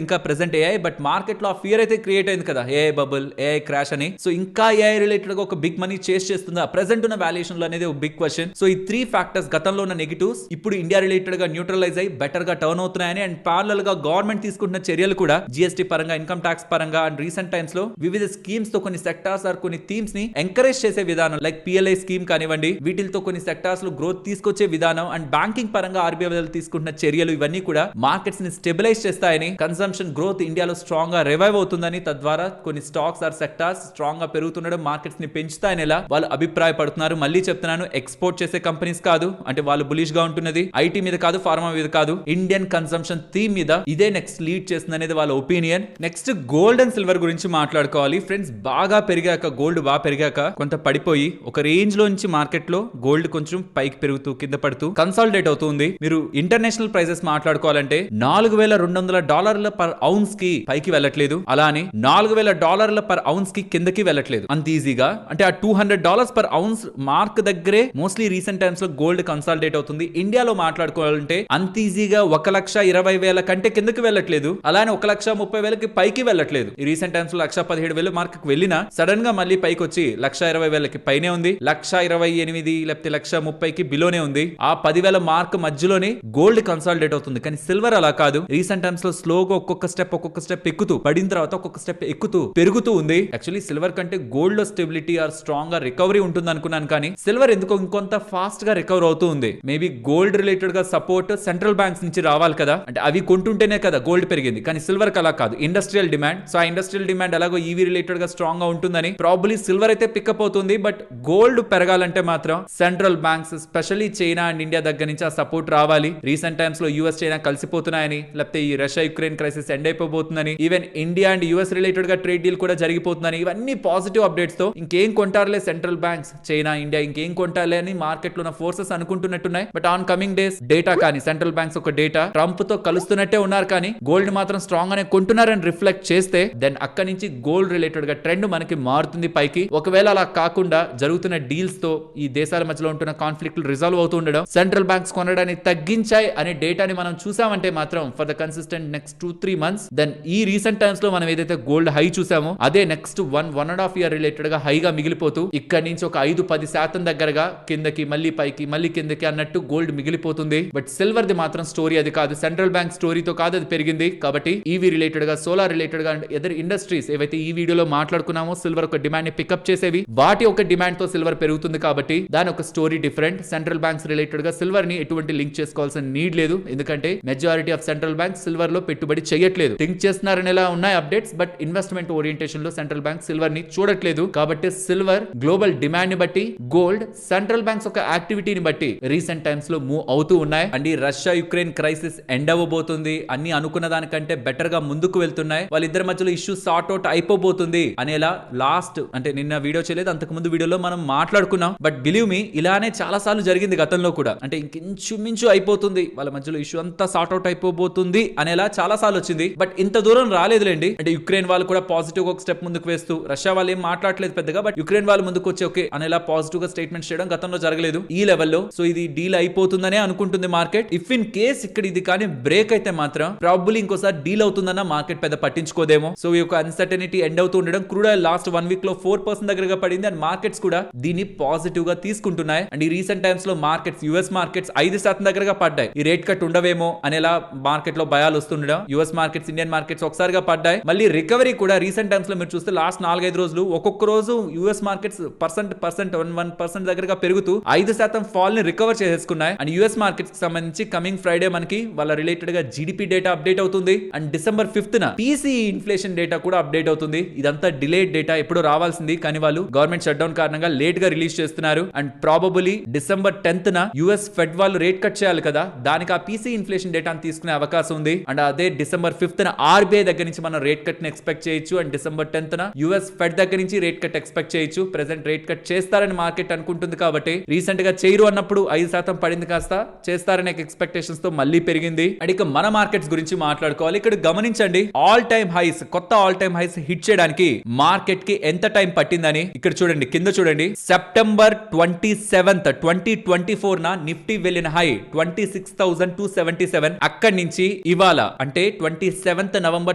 ఇంకా ప్రెసెంట్ ఏఐ. బట్ మార్కెట్ లో ఆ ఫియర్ అయితే క్రియేట్ అయింది కదా, ఏఐ బబుల్, ఏఐ క్రాష్ అని. సో ఇంకా ఏఐ రిలేటెడ్ గా ఒక బిగ్ మనీ చేస్ చేస్తుందా ప్రెసెంట్ ఉన్న వాల్యుయేషన్ లో అనేది ఒక బిగ్ క్వశ్చన్. సో ఈ 3 ఫ్యాక్టర్స్ గతంలో ఉన్న నెగిటివ్స్ ఇప్పుడు ఇండియా రిలేటెడ్ గా న్యూట్రలైజ్ అయ్యి బెటర్ గా టర్న్ అవుతున్నాయని, అండ్ ప్యారలల్ గా గవర్నమెంట్ తీసుకుంటున్న చర్యలు కూడా జిఎస్టీ పరంగా, ఇన్కమ్ ట్యాక్స్ పరంగా అండ్ రీసెంట్ టైమ్స్ లో వివిధ స్కీమ్స్ తో కొన్ని సెక్టార్స్ ఆర్ కొన్ని థీమ్స్ ని ఎంకరేజ్ చేసే విధానం, లైక్ పిఎల్ఐ స్కీమ్ కానివ్వండి, వీటితో కొన్ని సెక్టార్స్ లో గ్రోత్ తీసుకొచ్చే విధానం అండ్ బ్యాంకింగ్ పరంగా ఆర్బీఐ తీసుకుంటున్న చర్యలు ఇవన్నీ కూడా మార్కెట్స్ ని స్టెబిలైజ్ చేస్తాయని, కన్సంప్షన్ గ్రోత్ ఇండియాలో స్ట్రాంగ్ గా రివైవ్ అవుతుందని, తద్వారా కొన్ని స్టాక్స్ ఆర్ సెక్టార్స్ స్ట్రాంగ్ గా పెరుగుతుండడం మార్కెట్స్ ని పెంచుతాయని ఎలా వాళ్ళు అభిప్రాయపడుతున్నారు. మళ్ళీ చెప్తున్నాను, ఎక్స్పోర్ట్ చేసే కంపెనీస్ కాదు, అంటే వాళ్ళు బులిష్ గా ఉంటున్నది ఐటీ మీద కాదు, ఫార్మా మీద కాదు, ఇండియన్ కన్సంప్షన్ థీమ్ మీద ఇదే నెక్స్ట్ లీడ్ చేస్తుంది అనేది వాళ్ళ opinion. Next gold and silver గురించి మాట్లాడుకోవాలి ఫ్రెండ్స్. బాగా పెరిగాక, గోల్డ్ బాగా పెరిగాక కొంత పడిపోయి ఒక రేంజ్ లో నుంచి మార్కెట్ లో గోల్డ్ కొంచెం పైకి పెరుగుతూ కింద పడుతూ కన్సాలిడేట్ అవుతుంది. మీరు ఇంటర్నేషనల్ ప్రైసెస్ మాట్లాడుకోవాలంటే $4,200 పర్ ఔన్స్ కి పైకి వెళ్ళట్లేదు, అలానే $4,000 పర్ ఔన్స్ కి కిందకి వెళ్ళట్లేదు అంత ఈజీగా. అంటే ఆ $200 పర్ ఔన్స్ మార్క్ దగ్గరే మోస్ట్లీ రీసెంట్ టైమ్స్ లో గోల్డ్ కన్సాలిడేట్ అవుతుంది. ఇండియాలో మాట్లాడుకోవాలంటే అంత ఈజీగా 1,20,000 కంటే కిందకి వెళ్ళట్లేదు, అలానే 1,30,000 పైకి వెళ్ళట్లేదు. ఈ రీసెంట్ టైమ్స్ లో 1,17,000 మార్క్ వెళ్ళినా సడన్ గా మళ్ళీ పైకి వచ్చి 1,20,000 పైనే ఉంది, 1,28,000 లేకపోతే 1,30,000 బిలోనే ఉంది. ఆ 10,000 మార్క్ మధ్యలోనే గోల్డ్ కన్సాలిడేట్ అవుతుంది. కానీ సిల్వర్ అలా కాదు, రీసెంట్ టైమ్స్ లో స్లోగా ఒక్కొక్క స్టెప్ ఎక్కుతూ, పడిన తర్వాత ఒక్కొక్క స్టెప్ ఎక్కుతూ పెరుగుతూ ఉంది. యాక్చువల్లీ సిల్వర్ కంటే గోల్డ్ లో స్టెబిలిటీ ఆర్ స్ట్రాంగ్ గా రికవరీ ఉంటుంది అనుకున్నాను, కానీ సిల్వర్ ఎందుకో ఇంకొంత ఫాస్ట్ గా రికవర్ అవుతూ ఉంది. మేబీ గోల్డ్ రిలేటెడ్ గా సపోర్ట్ సెంట్రల్ బ్యాంక్స్ నుంచి రావాలి కదా, అంటే అవి కొంటుంటేనే కదా గోల్డ్ పెరిగింది. కానీ సిల్వర్ అలా కాదు, ఇండస్ట్రియల్ డిమాండ్. సో ఆ ఇండస్ట్రియల్ డిమాండ్ ఎలాగో ఈవీ రిలేటెడ్ గా స్ట్రాంగ్ గా ఉంటుందని ప్రాబబ్లీ సిల్వర్ అయితే పికప్ అవుతుంది. బట్ గోల్డ్ పెరగాలంటే మాత్రం central banks, specially China and India దగ్గర నుంచి ఆ సపోర్ట్ రావాలి. రీసెంట్ టైమ్స్ లో యూఎస్ చైనా కలిసిపోతున్నాయని, లేకపోతే ఈ రష్యా యుక్రెయిన్ క్రైసిస్ ఎండ్ అయిపోబోతుందని, even India and US related గా ట్రేడ్ డీల్ కూడా జరిగిపోతుందని, ఇవన్నీ పాజిటివ్ అప్డేట్స్ తో ఇంకేం కొంటారులే సెంట్రల్ బ్యాంక్స్, చైనా, ఇండియా ఇంకేం కొంటారులే అని మార్కెట్ లో ఉన్న ఫోర్సెస్ అనుకుంటున్నట్టున్నాయి. But on coming days data కానీ, సెంట్రల్ బ్యాంక్స్ ఒక డేటా ట్రంప్ తో కలుస్తున్నట్టే ఉన్నారు, కానీ గోల్డ్ మాత్రం స్ట్రాంగ్ గానే కొంటున్నారని రిఫ్లెక్ట్ చేస్తే దెన్ అక్కడి నుంచి గోల్డ్ రిలేటెడ్ గా ట్రెండ్ మనకి మారుతుంది పైకి. ఒకవేళ అలా కాకుండా జరుగుతున్న డీల్స్ తో ఈ దేశాల మధ్యలో ఉంటున్న కాన్ఫ్లిక్ట్ రిజాల్వ్ అవుతూ ఉండడం, సెంట్రల్ బ్యాంక్స్ కొనడాన్ని తగ్గించాయి అనే డేటాని మనం చూసామంటే మాత్రం for the consistent next 2-3 months, then ఈ రీసెంట్ టైమ్స్ లో మనం ఏదైతే గోల్డ్ హై చూసామో అదే నెక్స్ట్ 1.5 year రిలేటెడ్ గా హైగా మిగిలిపోతూ ఇక్కడి నుంచి ఒక 5-10% దగ్గరగా కిందకి, మళ్ళీ పైకి, మళ్ళీ కిందకి అన్నట్టు గోల్డ్ మిగిలిపోతుంది. బట్ సిల్వర్ ది మాత్రం స్టోరీ అది కాదు, సెంట్రల్ బ్యాంక్ స్టోరీతో కాదు అది పెరిగింది. కాబట్టి ఈవీ రిలేటెడ్ గా, సోలార్ రిలేటెడ్ గా, ఎదర్ ఇండస్ట్రీస్ ఏవైతే ఈ వీడియోలో మాట్లాడుకున్నామో సిల్వర్ ఒక డిమాండ్ ని పికప్ చేసేవి, వాటి ఒక డిమాండ్ తో సిల్వర్ పెరుగుతుంది. కాబట్టి దాని ఒక story different. Central banks related గా సిల్వర్ ని ఎటువంటి లింక్ చేసుకోవాల్సిన నీడ్ లేదు, ఎందుకంటే majority of central bank silver లో పెట్టుబడి చేయట్లేదు. థింక్ చేస్తున్నారని ఎలా ఉన్నాయి అప్డేట్స్, బట్ ఇన్వెస్ట్మెంట్ ఓరియంటేషన్ లో సెంట్రల్ బ్యాంక్ సిల్వర్ ని చూడట్లేదు. కాబట్టి సిల్వర్ గ్లోబల్ డిమాండ్ ని బట్టి, గోల్డ్ సెంట్రల్ బ్యాంక్స్ ఒక యాక్టివిటీని బట్టి రీసెంట్ టైమ్స్ లో మూవ్ అవుతూ ఉన్నాయి. అండ్ ఈ రష్యా యుక్రెయిన్ క్రైసిస్ ఎండ్ అవ్వబోతుంది, అన్ని అనుకున్న దానికంటే బెటర్ గా ముందుకు వెళ్తున్నాయి, వాళ్ళిద్దరి మధ్యలో ఇష్యూ సార్ట్ అవుట్ అయిపోబోతుంది అనేలా లాస్ట్, అంటే నిన్న వీడియో చేయలేదు, అంతకు ముందు వీడియోలో మనం మాట్లాడుకున్నాం. బట్ బిలీవ్ మీ, ఇలానే చాలా సార్లు జరిగింది గతంలో కూడా. అంటే ఇంకించుమించు అయిపోతుంది, వాళ్ళ మధ్యలో ఇష్యూ అంతా సార్ట్ అవుట్ అయిపోబోతుంది అనేలా చాలా సార్లు వచ్చింది. బట్ ఇంత దూరం రాలేదులేండి. అంటే యుక్రెయిన్ వాళ్ళు కూడా పాజిటివ్ ఒక స్టెప్ ముందుకు వేస్తూ, రష్యా వాళ్ళు ఏం మాట్లాడలేదు పెద్దగా, బట్ యుక్రెయిన్ వాళ్ళు ముందుకు వచ్చి ఓకే అనేలా పాజిటివ్ గా స్టేట్మెంట్ చేయడం గతంలో జరగలేదు ఈ లెవెల్లో. సో ఇది డీల్ అయిపోతుందనే అనుకుంటుంది మార్కెట్. ఇఫ్ ఇన్ కేస్ ఇక్కడ ఇది కానీ బ్రేక్ అయితే మాత్రం ప్రాబబ్లీ ఇంకోసారి డీల్ అవుతుందన్న మార్కెట్ పెద్ద పట్టించుకోదేమో. సో ఈ యొక్క అన్సర్టనిటీ ఎండ్ అవుతూ ఉండడం, క్రూడ్ ఆయిల్ లాస్ట్ 1 week లో 4% దగ్గరగా పడింది, అండ్ మార్కెట్స్ కూడా దీన్ని పాజిటివ్ గా తీసుకుంటున్నాయి. అండ్ ఈ రీసెంట్ టైమ్స్ లో మార్కెట్స్, యుఎస్ మార్కెట్స్ 5% దగ్గరగా పడ్డాయి. ఈ రేట్ కట్ ఉండవేమో అనేలా మార్కెట్ లో భయాలు వస్తుండడం, యుఎస్ మార్కెట్స్, ఇండియన్ మార్కెట్స్ ఒకసారిగా పడ్డాయి. మళ్ళీ రికవరీ కూడా రీసెంట్ టైమ్స్ లో మీరు చూస్తే లాస్ట్ 4-5 రోజులు ఒక్కొక్క రోజు యుఎస్ మార్కెట్స్ 1% దగ్గరగా పెరుగుతూ 5% ఫాల్ ని రికవర్ చేసేసుకున్నాయి. అండ్ యుఎస్ మార్కెట్స్ కి సంబంధించి కమింగ్ ఫ్రైడే మనకి వాళ్ళ రిలేటెడ్ గా జీడిపి డేటా అప్డేట్ అవుతుంది, and December 5th PCE inflation data కూడా అప్డేట్ అవుతుంది. ఇదంతా డిలేడ్ డేటా, ఎప్పుడో రావాల్సింది, కానీ వాళ్ళు గవర్నమెంట్ షట్ డౌన్ కారణంగా లేట్ గా రిలీజ్ చేస్తున్నారు. And probably December 10th US fed వాళ్ళు రేట్ కట్ చేయాలి కదా, దానికి ఆ పీసీ ఇన్ఫ్లేషన్ డేటాను తీసుకునే అవకాశం ఉంది. అండ్ అదే December 5th ఆర్బీఐ దగ్గర నుంచి మనం రేట్ కట్ ని ఎక్స్పెక్ట్ చేయొచ్చు, and December 10th US fed దగ్గర నుంచి రేట్ కట్ ఎక్స్పెక్ట్ చేయొచ్చు. ప్రెసెంట్ రేట్ కట్ చేస్తారని మార్కెట్ అనుకుంటుంది, కాబట్టి రీసెంట్ గా చేయరు అన్నప్పుడు 5% పడింది, కాస్త చేస్తారనే ఎక్స్పెక్టేషన్స్ తో మళ్ళీ పెరిగింది. అండ్ ఇక మన మార్కెట్స్ గురించి మాట్లాడుకోవాలి. ఇక్కడ గమనించండి, ఆల్ టైమ్ హైస్, కొత్త ఆల్ టైమ్ హైస్ హిట్ చేయడానికి మార్కెట్ కి ఎంత టైం పట్టిందని ఇక్కడ చూడండి, కింద చూడండి. సెప్టెంబర్ 27th 2024 నా నిఫ్టీ వెళ్ళిన హై 26,277. అక్కడి నుంచి ఇవాళ అంటే 27th November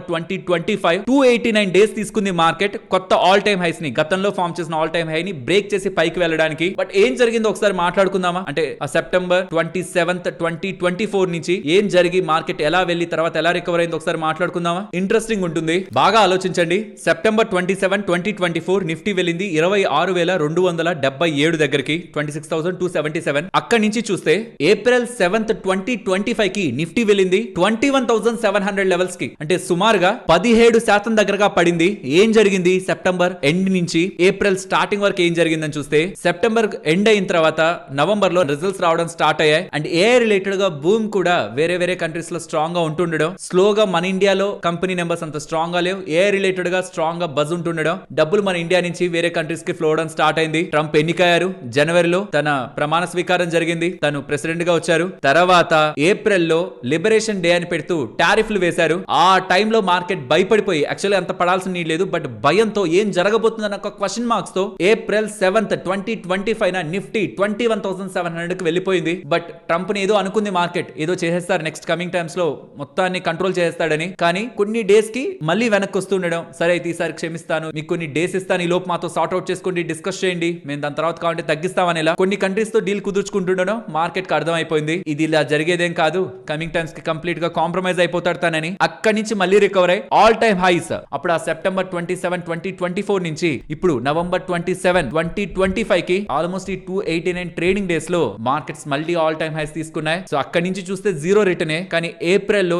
2025 289 డేస్ తీసుకుంది మార్కెట్ కొత్త ఆల్ టైమ్ హైస్ ని, గతంలో ఫామ్ చేసిన ఆల్ టైమ్ హై ని బ్రేక్ చేసి పైకి వెళ్ళడానికి. బట్ ఏం జరిగిందో ఒకసారి మాట్లాడుకుందామా? అంటే ఆ సెప్టెంబర్ 27th 2024 నుంచి ఏం జరిగి మార్కెట్ ఎలా వెళ్లి తర్వాత ఎలా రికవర్ అయిందో ఒకసారి మాట్లాడుకుందామా? ఇంట్రెస్టింగ్ ఉంటుంది, బాగా ఆలోచించండి. సెప్టెంబర్ 27, 2024 నిఫ్టీ వెళ్ళింది 26,277 దగ్గరికి, 26,277. అక్కడి నుంచి చూస్తే ఏప్రిల్ 7th 2025 కి నిఫ్టీ వెళ్ళింది 21,700 లెవెల్స్ కి, అంటే సుమారుగా 17% దగ్గరగా పడింది. ఏం జరిగింది సెప్టెంబర్ ఎండ్ నుంచి ఏప్రిల్ స్టార్టింగ్ వరకు ఏం జరిగిందని చూస్తే, సెప్టెంబర్ ఎండ్ అయిన తర్వాత నవంబర్ లో రిజల్ట్స్ రావడం స్టార్ట్ అయ్యాయి. అండ్ ఏఐ రిలేటెడ్ గా బూమ్ కూడా వేరే వేరే కంట్రీస్ లో స్ట్రాంగ్ గా ఉంటుండడం, స్లోగా మన ఇండియాలో కంపెనీ నెంబర్స్ అంత స్ట్రాంగ్ గా లేవు. ఏఐ రిలేటెడ్ గా స్ట్రాంగ్ గా బజ్ ఉంటుండడం, డబ్బులు మన ఇండియా నుంచి వేరే కంట్రీస్ కి ఫ్లో అవడం స్టార్ట్ అయింది. ట్రంప్ ఎన్నికయ్యారు జనవరిలో, తన ప్రమాణ స్వీకారం జరిగింది, తను ప్రెసిడెంట్ గా వచ్చారు. తర్వాత ఏప్రిల్ లో లిబరేషన్ డే అని పెడుతూ టారిఫ్లు వేశారు. ఆ టైంలో మార్కెట్ భయపడిపోయి, యాక్చువల్లీ అంత పడాల్సిన నీడ్ లేదు, బట్ భయంతో ఏం జరగబోతుందన్న ఒక క్వశ్చన్ మార్క్స్ తో ఏప్రిల్ 7th 2025 నా నిఫ్టీ 21,700 కి వెళ్ళిపోయింది. బట్ ట్రంప్ ని ఏదో అనుకుంది మార్కెట్, ఏదో చేసేస్తారు నెక్స్ట్ కమింగ్ టైమ్స్ లో మొత్తాన్ని కంట్రోల్ చేస్తాడని. కానీ కొన్ని డేస్ కి మళ్ళీ వెనక్కి వస్తుండడం, సరే అయితే ఈసారి క్షమిస్తాను, మీకు కొన్ని డేస్ ఇస్తాను, ఈ లోపు మాతో సార్ట్ అవుట్ చేసుకోండి, డిస్కస్ చేయండి, మేము దాని తర్వాత కావాలంటే తగ్గిస్తామని ఇలా కొన్ని కంట్రీస్ తో డీల్ కుదుర్చుకుంటుండడం మార్కెట్ కి అర్థమైపోయింది. ఇది ఇలా జరిగేదేం కాదు, కమింగ్ టైమ్స్ కి కంప్లీట్ గా కాంప్రమైజ్ అయిపోతాడు తనని. అక్కడి నుంచి మళ్ళీ రికవర్ అయ్యి ఆల్ టైమ్ హైస్. అప్పుడు ఆ సెప్టెంబర్ 27, 2024 నుంచి ఇప్పుడు నవంబర్ 27, 2025 కి ఆల్మోస్ట్ ఈ 289 ట్రేడింగ్ డేస్ లో మార్కెట్స్ మళ్ళీ ఆల్ టైమ్ హైస్ తీసుకున్నాయి. సో అక్కడి నుంచి చూస్తే జీరో రిటర్నే. కానీ ఏప్రిల్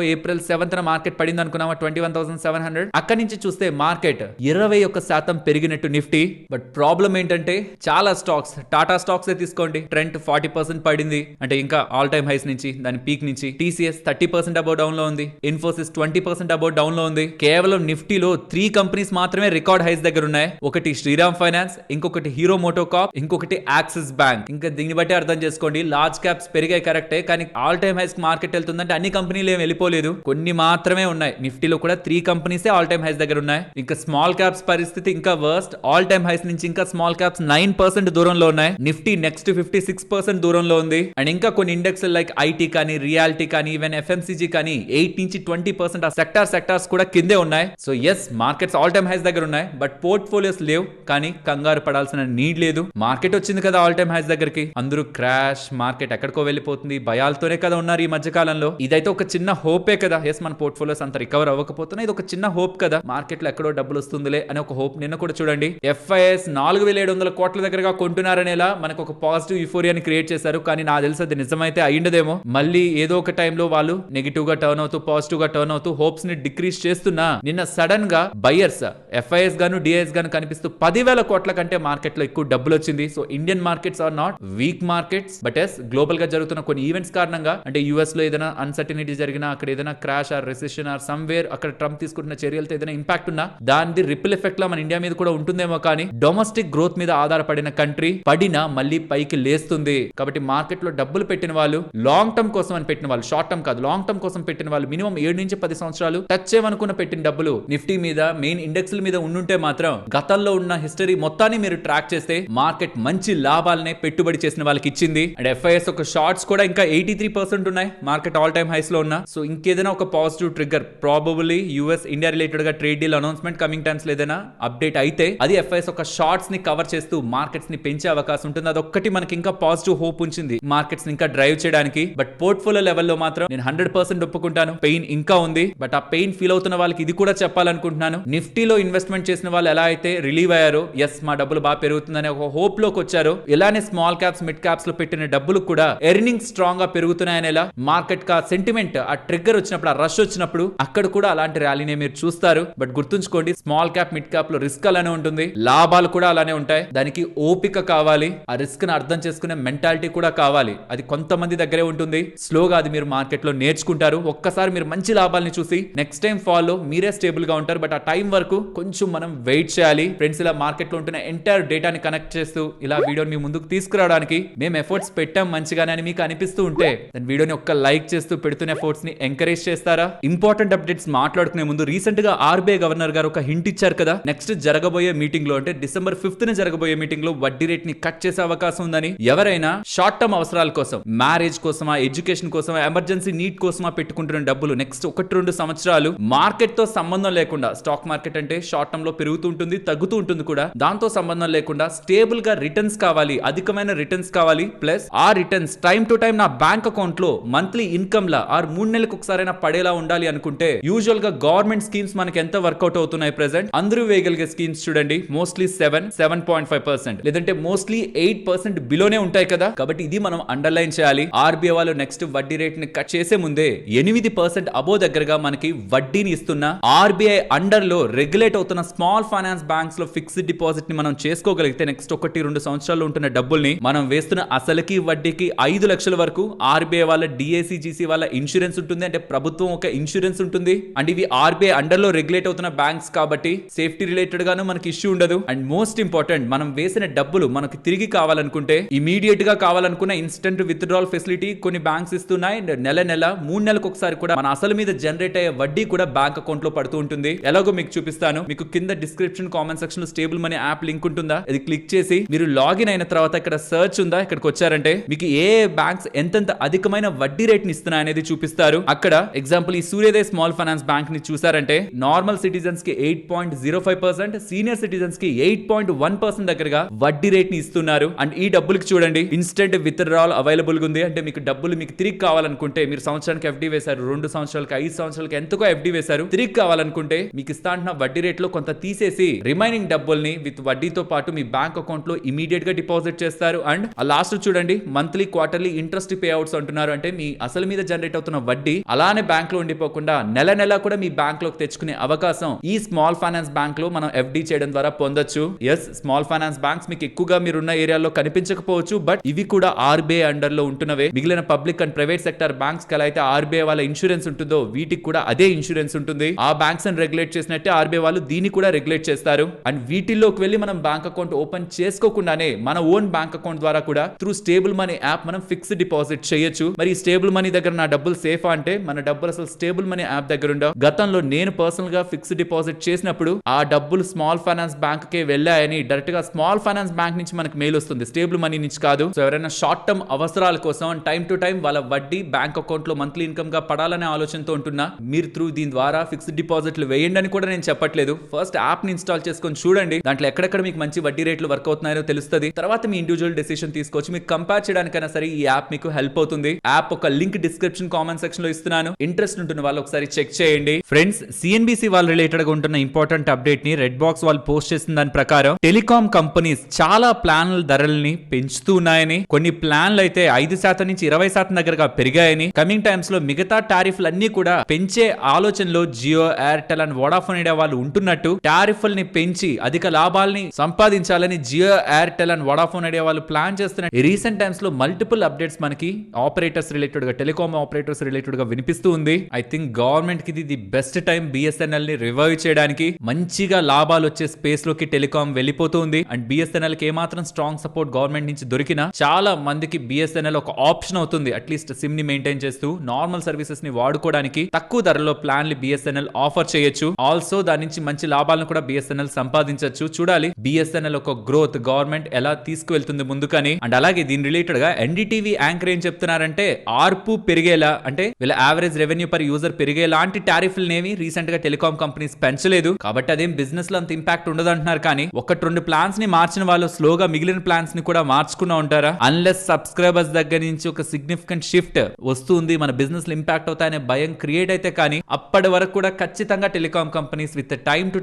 7th మార్కెట్ పడింది అనుకున్నామా 21,700. అక్కడి నుంచి చూస్తే మార్కెట్ 21% పెరిగినట్టు నిఫ్టీ. బట్ ప్రాబ్లం ఏంటంటే చాలా స్టాక్స్, టాటా స్టాక్స్ తీసుకోండి, ట్రెండ్ 40% పడింది, అంటే ఇంకా ఆల్ టైమ్ హైస్ నుంచి దాని పీక్ నుంచి. టీసీఎస్ 30% అబౌవ్ డౌన్ లో ఉంది, ఇన్ఫోసిస్ 20% అబౌవ్ డౌన్ లో ఉంది. కేవలం నిఫ్టీలో 3 కంపెనీస్ మాత్రమే రికార్డ్ హైస్ దగ్గర ఉన్నాయి. ఒకటి శ్రీరామ్ ఫైనాన్స్, ఇంకొకటి హీరో మోటోకార్ప్, ఇంకొకటి యాక్సిస్ బ్యాంక్. ఇంకా దీన్ని బట్టి అర్థం చేసుకోండి, లార్జ్ క్యాప్స్ పెరిగాయి కరెక్టే, కానీ ఆల్ టైమ్ హైస్ మార్కెట్ వెళ్తుందంటే అన్ని కంపెనీలు ఏం వెళ్ళిపోలేదు, కొన్ని మాత్రమే ఉన్నాయి. నిఫ్టీలో కూడా 3 కంపెనీసే ఆల్ టైమ్ హైస్ దగ్గర ఉన్నాయి. ఇంకా స్మాల్ క్యాప్స్ పరిస్థితి ఇంకా వర్స్ట్, ఆల్ టైమ్ హైస్ నుంచి ఇంకా స్మాల్ క్యాప్స్ 9% దూరంలో ఉన్నాయి. నిఫ్టీ నెక్స్ట్ 56% దూరంలో ఉంది. అండ్ ఇంకా కొన్ని ఇండెక్స్ లైక్ ఐటీ కానీ, రియాలిటీ కానీ, ఈవెన్ ఎఫ్ఎంసీజీ కానీ 8 నుంచి 20% ఆ సెక్టార్స్ కూడా కిందే ఉన్నాయి. So yes, markets all time highs దగ్గర ఉన్నాయి, బట్ పోర్ట్ఫోలియోస్ లేవు. కానీ కంగారు పడాల్సిన నీడ్ లేదు. మార్కెట్ వచ్చింది కదా ఆల్ టైమ్ హైస్ దగ్గరికి, అందరూ క్రాష్, మార్కెట్ ఎక్కడికో వెళ్ళిపోతుంది, భయాలతోనే కదా ఉన్నారు ఈ మధ్య కాలంలో. ఇదైతే ఒక చిన్న హోపే కదా. ఎస్, మన పోర్ట్ఫోలియోస్ అంత రికవర్ అవ్వకపోతున్నా ఇది ఒక చిన్న హోప్ కదా, మార్కెట్ లో ఎక్కడో డబ్బులు వస్తుందిలే అని ఒక హోప్. నిన్న కూడా చూడండి, ఎఫ్ఐఎస్ 4,700 కోట్ల దగ్గరగా కొంటున్నారనేలా మనకు ఒక పాజిటివ్ యూఫోరియాని క్రియేట్ చేశారు. కానీ నాకు తెలిసి అది నిజమైతే అయ్యిండదేమో. మళ్ళీ ఏదో ఒక టైంలో వాళ్ళు నెగిటివ్ గా టర్న్ అవుతూ, పాజిటివ్ గా టర్న్ అవుతూ హోప్స్ ని డిక్రీజ్ చేస్తున్నా నిన్న సడన్ గా బయర్స్ ఎఫ్ఐఎస్ గాను డిఐఎస్ గాను కనిపిస్తూ 10,000 కోట్ల కంటే మార్కెట్ లో ఎక్కువ డబ్బులు వచ్చింది. So Indian markets are not weak markets, but yes global గా జరుగుతున్న కొన్ని ఈవెంట్స్ కారణంగా, అంటే యూఎస్ లో ఏదైనా అన్సర్టనిటీ జరిగినా, అక్కడ ఏదైనా crash or recession or somewhere అక్కడ ట్రంప్ తీసుకుంటున్న చర్యలతో ఏదైనా ఇంపాక్ట్ ఉన్నా దాని రిపిల్ ఎఫెక్ట్ లా మన ఇండియా మీద కూడా ఉంటుందేమో. కానీ డొమెస్టిక్ గ్రోత్ మీద ఆధారపడిన కంట్రీ పడినా మళ్ళీ పైకి లేస్తుంది. కాబట్టి మార్కెట్ లో డబ్బులు పెట్టిన వాళ్ళు, లాంగ్ టర్మ్ కోసం అని పెట్టిన వాళ్ళు, షార్ట్ టర్మ్ కాదు లాంగ్ టర్మ్ కోసం పెట్టిన వాళ్ళు, మినిమం 7 నుంచి 10 సంవత్సరాలు టచ్ చేయమనుకున్న పెట్టిన డబ్బులు నిఫ్టీ మీద, మెయిన్ ఇండెక్స్ల మీద ఉండుంటే మాత్రం గతంలో ఉన్న హిస్టరీ మొత్తాన్ని మీరు ట్రాక్ చేస్తే మార్కెట్ మంచి లాభాలనే పెట్టుబడి చేసిన వాళ్ళకి ఇచ్చింది. అండ్ ఎఫ్ఐఎస్ ఒక షార్ట్స్ కూడా ఇంకా 83% ఉన్నాయి మార్కెట్ ఆల్ టైమ్ హైస్ లో ఉన్న. సో ఇంకేదైనా ఒక positive trigger, probably US India related గా trade deal announcement coming times ఏదైనా అప్డేట్ అయితే అది ఎఫ్ఐఎస్ ఒక షార్ట్స్ ని కవర్ చేస్తూ మార్కెట్స్ ని పెంచే అవకాశం ఉంటుంది. అదొక్కటి మనకి ఇంకా పాజిటివ్ హోప్ ఉంచింది మార్కెట్స్ ని ఇంకా డ్రైవ్ చేయడానికి. బట్ పోర్ట్ఫోలియో లెవెల్లో మాత్రం నేను 100% ఒప్పుకుంటాను, పెయిన్ ఇంకా ఉంది. బట్ ఆ పెయిన్ ఫీల్ అవుతున్న వాళ్ళకి ఇది కూడా చెప్పాలనుకుంటున్నాను, నిఫ్టీలో ఇన్వెస్ట్మెంట్ చేసిన వాళ్ళు ఎలా అయితే రిలీవ్ అయ్యారో, ఎస్ మా డబ్బులు బాగా పెరుగుతుందనే ఒక హోప్ లోకి వచ్చారో, ఇలానే స్మాల్ క్యాప్స్, మిడ్ క్యాప్స్ లో పెట్టిన డబ్బులు కూడా ఎర్నింగ్స్ స్ట్రాంగ్ గా పెరుగుతున్నాయనేలా మార్కెట్ కా సెంటిమెంట్, ఆ ట్రిగ్గర్ వచ్చినప్పుడు, ఆ రష్ వచ్చినప్పుడు అక్కడ కూడా అలాంటి ర్యాలీనే మీరు చూస్తారు. బట్ గుర్తుంచుకోండి, స్మాల్ క్యాప్, మిడ్ క్యాప్ లో రిస్క్ అలానే ఉంటుంది, లాభాలు కూడా అలానే ఉంటాయి. దానికి ఓపిక కావాలి, ఆ రిస్క్ ని అర్థం చేసుకునే మెంటాలిటీ కూడా కావాలి. అది కొంతమంది దగ్గరే ఉంటుంది. స్లోగా అది మీరు మార్కెట్ లో నేర్చుకుంటారు. ఒక్కసారి మీరు మంచి లాభాలని చూసి నెక్స్ట్ టైం ఫాల్ లో మీరే స్టేబుల్ గా ఉంటారు. బట్ ఆ టైం వరకు కొంచెం మనం వెయిట్ చేయాలి. ఫ్రెండ్స్, ఇలా మార్కెట్ లో ఉంటున్న ఎంటైర్ డేటాని కనెక్ట్ చేస్తూ ఇలా వీడియోని మీ ముందుకు తీసుకురావడానికి మేము ఎఫర్ట్స్ పెట్టాం మంచిగానే అని మీకు అనిపిస్తూ ఉంటే దాని వీడియోని ఒక్క లైక్ చేస్తూ పెడుతున్న ఎఫర్ట్స్ ని ఎంకరేజ్ చేస్తారా? ఇంపార్టెంట్ అప్డేట్స్ మాట్లాడుకునే ముందు రీసెంట్ గా ఆర్బీఐ గవర్నర్ గారు ఒక హింట్ ఇచ్చారు కదా, నెక్స్ట్ జరగబోయే మీటింగ్ లో అంటే డిసెంబర్ 5th జరగబోయే మీటింగ్ లో వడ్డీ రేట్ ని కట్ చేసే అవకాశం ఉందని. ఎవరైనా షార్ట్ టర్మ్ అవసరాల కోసం, మ్యారేజ్ కోసమా, ఎడ్యుకేషన్ కోసమా, ఎమర్జెన్సీ నీడ్ కోసమా పెట్టుకుంటున్న డబ్బులు నెక్స్ట్ 1-2 సంవత్సరాలు మార్కెట్ తో సంబంధం లేకుండా, స్టాక్ మార్కెట్ అంటే షార్ట్ టర్మ్ లో పెరుగుతూ ఉంటుంది, తగ్గుతూ ఉంటుంది కూడా, దాంతో సంబంధం లేకుండా స్టేబుల్ గా రిటర్న్స్ కావాలి, అధికమైన రిటర్న్స్ కావాలి, ప్లస్ ఆ రిటర్న్స్ టైం టు టైం నా బ్యాంక్ అకౌంట్ లో మంత్లీ ఇన్కమ్ లా 3 నెలలకు ఒకసారైనా పడేలా ఉండాలి అనుకుంటే యూజువల్ గా గవర్నమెంట్ స్కీమ్స్ మనకి ఎంత వర్కౌట్ అవుతున్నాయి ప్రెసెంట్, అందరూ వేయగలిగే స్కీమ్స్ చూడండి, మోస్ట్లీ 7.5%, లేదంటే మోస్ట్లీ 8% బిలోనే ఉంటాయి కదా. కాబట్టి ఇది మనం అండర్లైన్ చేయాలి. ఆర్బీఐ వాళ్ళు నెక్స్ట్ వడ్డీ రేట్ ని కట్ చేసే ముందే 8% అబో దగ్గరగా మనకి వడ్డీని ఇస్తున్న, ఆర్బీఐ అండర్ లో రెగ్యులేట్ అవుతున్న స్మాల్ ఫైనాన్స్ బ్యాంక్స్ లో ఫిక్స్డ్ డిపాజిట్ ని మనం చేసుకోగలిగితే నెక్స్ట్ 1-2 సంవత్సరాలు ఉంటున్న డబ్బుల్ని మనం వేస్తున్న అసలుకి వడ్డీకి 5 లక్షల వరకు ఆర్బీఐ వాళ్ళ డిఏసీజీసీ వాళ్ళ ఇన్సూరెన్స్ ఉంటుంది, అంటే ప్రభుత్వం ఒక ఇన్సూరెన్స్ ఉంటుంది. అండ్ ఇవి ఆర్బీఐ అండర్ లో రెగ్యులేట్ అవుతున్న బ్యాంక్స్ కాబట్టి సేఫ్టీ రిలేటెడ్ గాను మనకి ఇష్యూ ఉండదు. అండ్ మోస్ట్ ఇంపార్టెంట్, మనం వేసిన డబ్బులు మనకి తిరిగి కావాలనుకుంటే, ఇమీడియట్ గా కావాలనుకున్న ఇన్స్టెంట్ విత్డ్రాల్ ఫెసిలిటీ కొన్ని బ్యాంక్స్ ఇస్తున్నాయి. నెల 3 నెలలకు ఒకసారి కూడా మన అసలు మీద జనరేట్ అయ్యే వడ్డీ కూడా బ్యాంక్ అకౌంట్ లో పడుతూ ఉంటుంది. ఎలాగో మీకు చూపిస్తాను. మీకు కింద డిస్క్రిప్షన్ కామెంట్ సెక్షన్ లో స్టేబుల్ మనీ యాప్ లింక్ ఉంటుందా, అది క్లిక్ చేసి మీరు లాగిన్ అయిన తర్వాత ఇక్కడ సర్చ్ ఉందా, ఇక్కడికి వచ్చారంటే మీకు ఏ బ్యాంక్స్ ఎంతెంత అధికమైన వడ్డీ రేట్ ని ఇస్తున్నాయి అనేది చూపిస్తారు. అక్కడ ఎగ్జాంపుల్ ఈ సూర్యోదయ స్మాల్ ఫైనాన్స్ బ్యాంక్ ని చూసారంటే నార్మల్ సిటిజన్స్ కి 8.05%, సీనియర్ సిటిజన్స్ కి 8.1% దగ్గరగా వడ్డీ రేట్ ని ఇస్తున్నారు. అండ్ ఈ డబ్బులకి చూడండి ఇన్స్టెంట్ విత్డ్రాల్ అవైలబుల్ ఉంది. అంటే మీకు డబ్బులు మీకు తిరిగి కావాలనుకుంటే, మీరు సంవత్సరానికి ఎఫ్డీ వేశారు, 2 సంవత్సరాలకి 5 సంవత్సరాలకి ఎంతకో ఎఫ్డీ వేశారు, తిరిగి కావాలనుకుంటే మీకు ఇస్తా అంటున్న వడ్డీ రేట్ లో కొంత తీసేసి రిమైనింగ్ డబ్బుల్ని విత్ వడ్డీతో పాటు మీ బ్యాంక్ అకౌంట్ లో ఇమీడియట్ గా డిపాజిట్ చేస్తారు. అండ్ ఆ లాస్ట్ చూడండి monthly quarterly interest pay outs అంటున్నారు. అంటే మీ అసలు మీద జనరేట్ అవుతున్న వడ్డీ అలానే బ్యాంక్ లో ఉండిపోకుండా నెల కూడా మీ బ్యాంక్ లోకి తెచ్చుకునే అవకాశం ఈ స్మాల్ ఫైనాన్స్ బ్యాంక్ లో మనం ఎఫ్డీ చేయడం ద్వారా పొందొచ్చు. ఎస్, స్మాల్ ఫైనాన్స్ బ్యాంక్స్ మీకు ఎక్కువగా మీరున్న ఏరియాలో కనిపించకపోవచ్చు, బట్ ఇవి కూడా ఆర్బీఐ అండర్ లో ఉంటున్నవే. మిగిలిన public and private sector banks కి అయితే ఆర్బీఐ వాళ్ళ ఇన్సూరెన్స్ ఉంటుందో వీటికి కూడా అదే ఇన్సూరెన్స్ ఉంటుంది. ఆ బ్యాంక్స్ అని రెగ్యులేట్ చేసినట్టే ఆర్బీఐ వాళ్ళు దీన్ని కూడా రెగ్యులేట్ చేస్తారు. అండ్ వీటిల్లోకి వెళ్ళి మనం బ్యాంక్ అకౌంట్ ఓపెన్ చేసుకోకుండానే మన ఓన్ బ్యాంక్ అకౌంట్ ద్వారా కూడా త్రూ స్టేబుల్ మనీ యాప్ మనం ఫిక్స్డ్ డిపాజిట్ చేయొచ్చు. మరి స్టేబుల్ మనీ దగ్గర నా డబ్బులు సేఫా అంటే, మన డబ్బులు అసలు స్టేబుల్ మనీ యాప్ దగ్గర ఉండవు. గతంలో నేను పర్సనల్ గా ఫిక్స్డ్ డిపాజిట్ చేసినప్పుడు ఆ డబ్బులు స్మాల్ ఫైనాన్స్ బ్యాంక్ కే వెళ్ళాయని డైరెక్ట్ గా స్మాల్ ఫైనాన్స్ బ్యాంక్ నుంచి మనకు మెయిల్ వస్తుంది, స్టేబుల్ మనీ నుంచి కాదు. సో ఎవరైనా షార్ట్ టర్మ్ అవసరాల కోసం టైం టు టైం వాళ్ళ వడ్డీ బ్యాంక్ అకౌంట్ లో మంత్లీ ఇన్కమ్ గా పడాలనే ఆలోచనతో ఉంటున్నా, మీరు త్రూ దీని ద్వారా ఫిక్స్డ్ డిపాజిట్లు వేయండి అని కూడా నేను చెప్పట్లేదు. ఫస్ట్ యాప్ ని ఇన్స్టాల్ చేసుకొని చూడండి, దాంట్లో ఎక్కడెక్కడ మీకు మంచి వడ్డీ రేట్లు వర్క్ అవుతున్నాయో తెలుస్తుంది. తర్వాత మీ ఇండివిజువల్ డెసిషన్ తీసుకోవచ్చు. మీకు కంపేర్ చేయడానికైనా సరే ఈ యాప్ మీకు హెల్ప్ అవుతుంది. యాప్ ఒక లింక్ డిస్క్రిప్షన్ కామెంట్ సెక్షన్ లో ఇస్తున్నాను, ఇంట్రెస్ట్ ఉంటున్న వాళ్ళు ఒకసారి చెక్ చేయండి. ఫ్రెండ్స్, సిఎన్బిసి వాళ్ళు రిలేటెడ్ గా ఉంటున్న ఇంపార్టెంట్ అప్డేట్ ని రెడ్ బాక్స్ వాళ్ళు పోస్ట్ చేసిన దాని ప్రకారం టెలికాం కంపెనీస్ చాలా ప్లాన్ల ధరల్ని పెంచుతూ ఉన్నాయని, కొన్ని ప్లాన్లు అయితే 5% నుంచి 20% దగ్గరగా పెరిగాయని, కమింగ్ టైమ్స్ లో మిగతా టారిఫ్లు అన్ని కూడా పెంచే ఆలోచనలో Jio, Airtel and Vodafone India వాళ్ళు ఉంటున్నట్టు, టారిఫ్లని పెంచి అధిక లాభాలని సంపాదించాలని Jio, Airtel and Vodafone Idea వాళ్ళు ప్లాన్ చేస్తున్నారు. రీసెంట్ టైమ్స్ లో మల్టిపుల్ అప్డేట్స్ మనకి ఆపరేటర్స్ రిలేటెడ్ గా, టెలికాం ఆపరేటర్స్ రిలేటెడ్ గా వినిపిస్తూ ఉంది. ఐ థింక్ గవర్నమెంట్ కి ఇది బెస్ట్ టైం బిఎస్ఎన్ఎల్ ని రివైవ్ చేయడానికి. మంచిగా లాభాలు వచ్చే స్పేస్ లోకి టెలికాం వెళ్ళిపోతుంది. అండ్ బిఎస్ఎన్ఎల్ కి ఏమాత్రం స్ట్రాంగ్ సపోర్ట్ గవర్నమెంట్ నుంచి దొరికినా చాలా మందికి బిఎస్ఎన్ఎల్ ఒక ఆప్షన్ అవుతుంది. అట్లీస్ట్ సిమ్ ని మెయింటైన్ చేస్తూ నార్మల్ సర్వీసెస్ ని వాడుకోవడానికి తక్కువ ధరలో ప్లాన్లు బిఎస్ఎన్ఎల్ ఆఫర్ చేయొచ్చు. ఆల్సో దాని నుంచి మంచి లాభాలను కూడా బిఎస్ఎన్ఎల్ సంపాదించవచ్చు. చూడాలి బిఎస్ఎన్ఎల్ ఒక గ్రోత్ గవర్నమెంట్ ఎలా తీసుకువెళ్తుంది ముందుకని. అండ్ అలాగే దీని రిలేటెడ్ గా ఎన్డీటీవీ యాంకర్ ఏం చెప్తున్నారంటే, ఆర్పు పెరిగేలా, అంటే వీళ్ళ యావరేజ్ రెవెన్యూ పర్ యూజర్ పెరిగేలాంటి టారిఫ్లనేవి రీసెంట్ గా టెలికాం కంపెనీస్ పెంచలేదు, కాబట్టి అదేం బిజినెస్ లో అంత ఇంపాక్ట్ ఉండదు అంటున్నారు. కానీ 1-2 ప్లాన్స్ ని మార్చిన వాళ్ళు స్లోగా మిగిలిన ప్లాన్స్ ని కూడా మార్చుకున్నా ఉంటారా? అన్లెస్ సబ్స్క్రైబర్స్ దగ్గర నుంచి ఒక సిగ్నిఫికెంట్ షిఫ్ట్ వస్తుంది, మన బిజినెస్ లో ఇంపాక్ట్ అవుతాయనే భయం క్రియేట్ అయితే కానీ అప్పటి వరకు కూడా ఖచ్చితంగా telecom companies with time to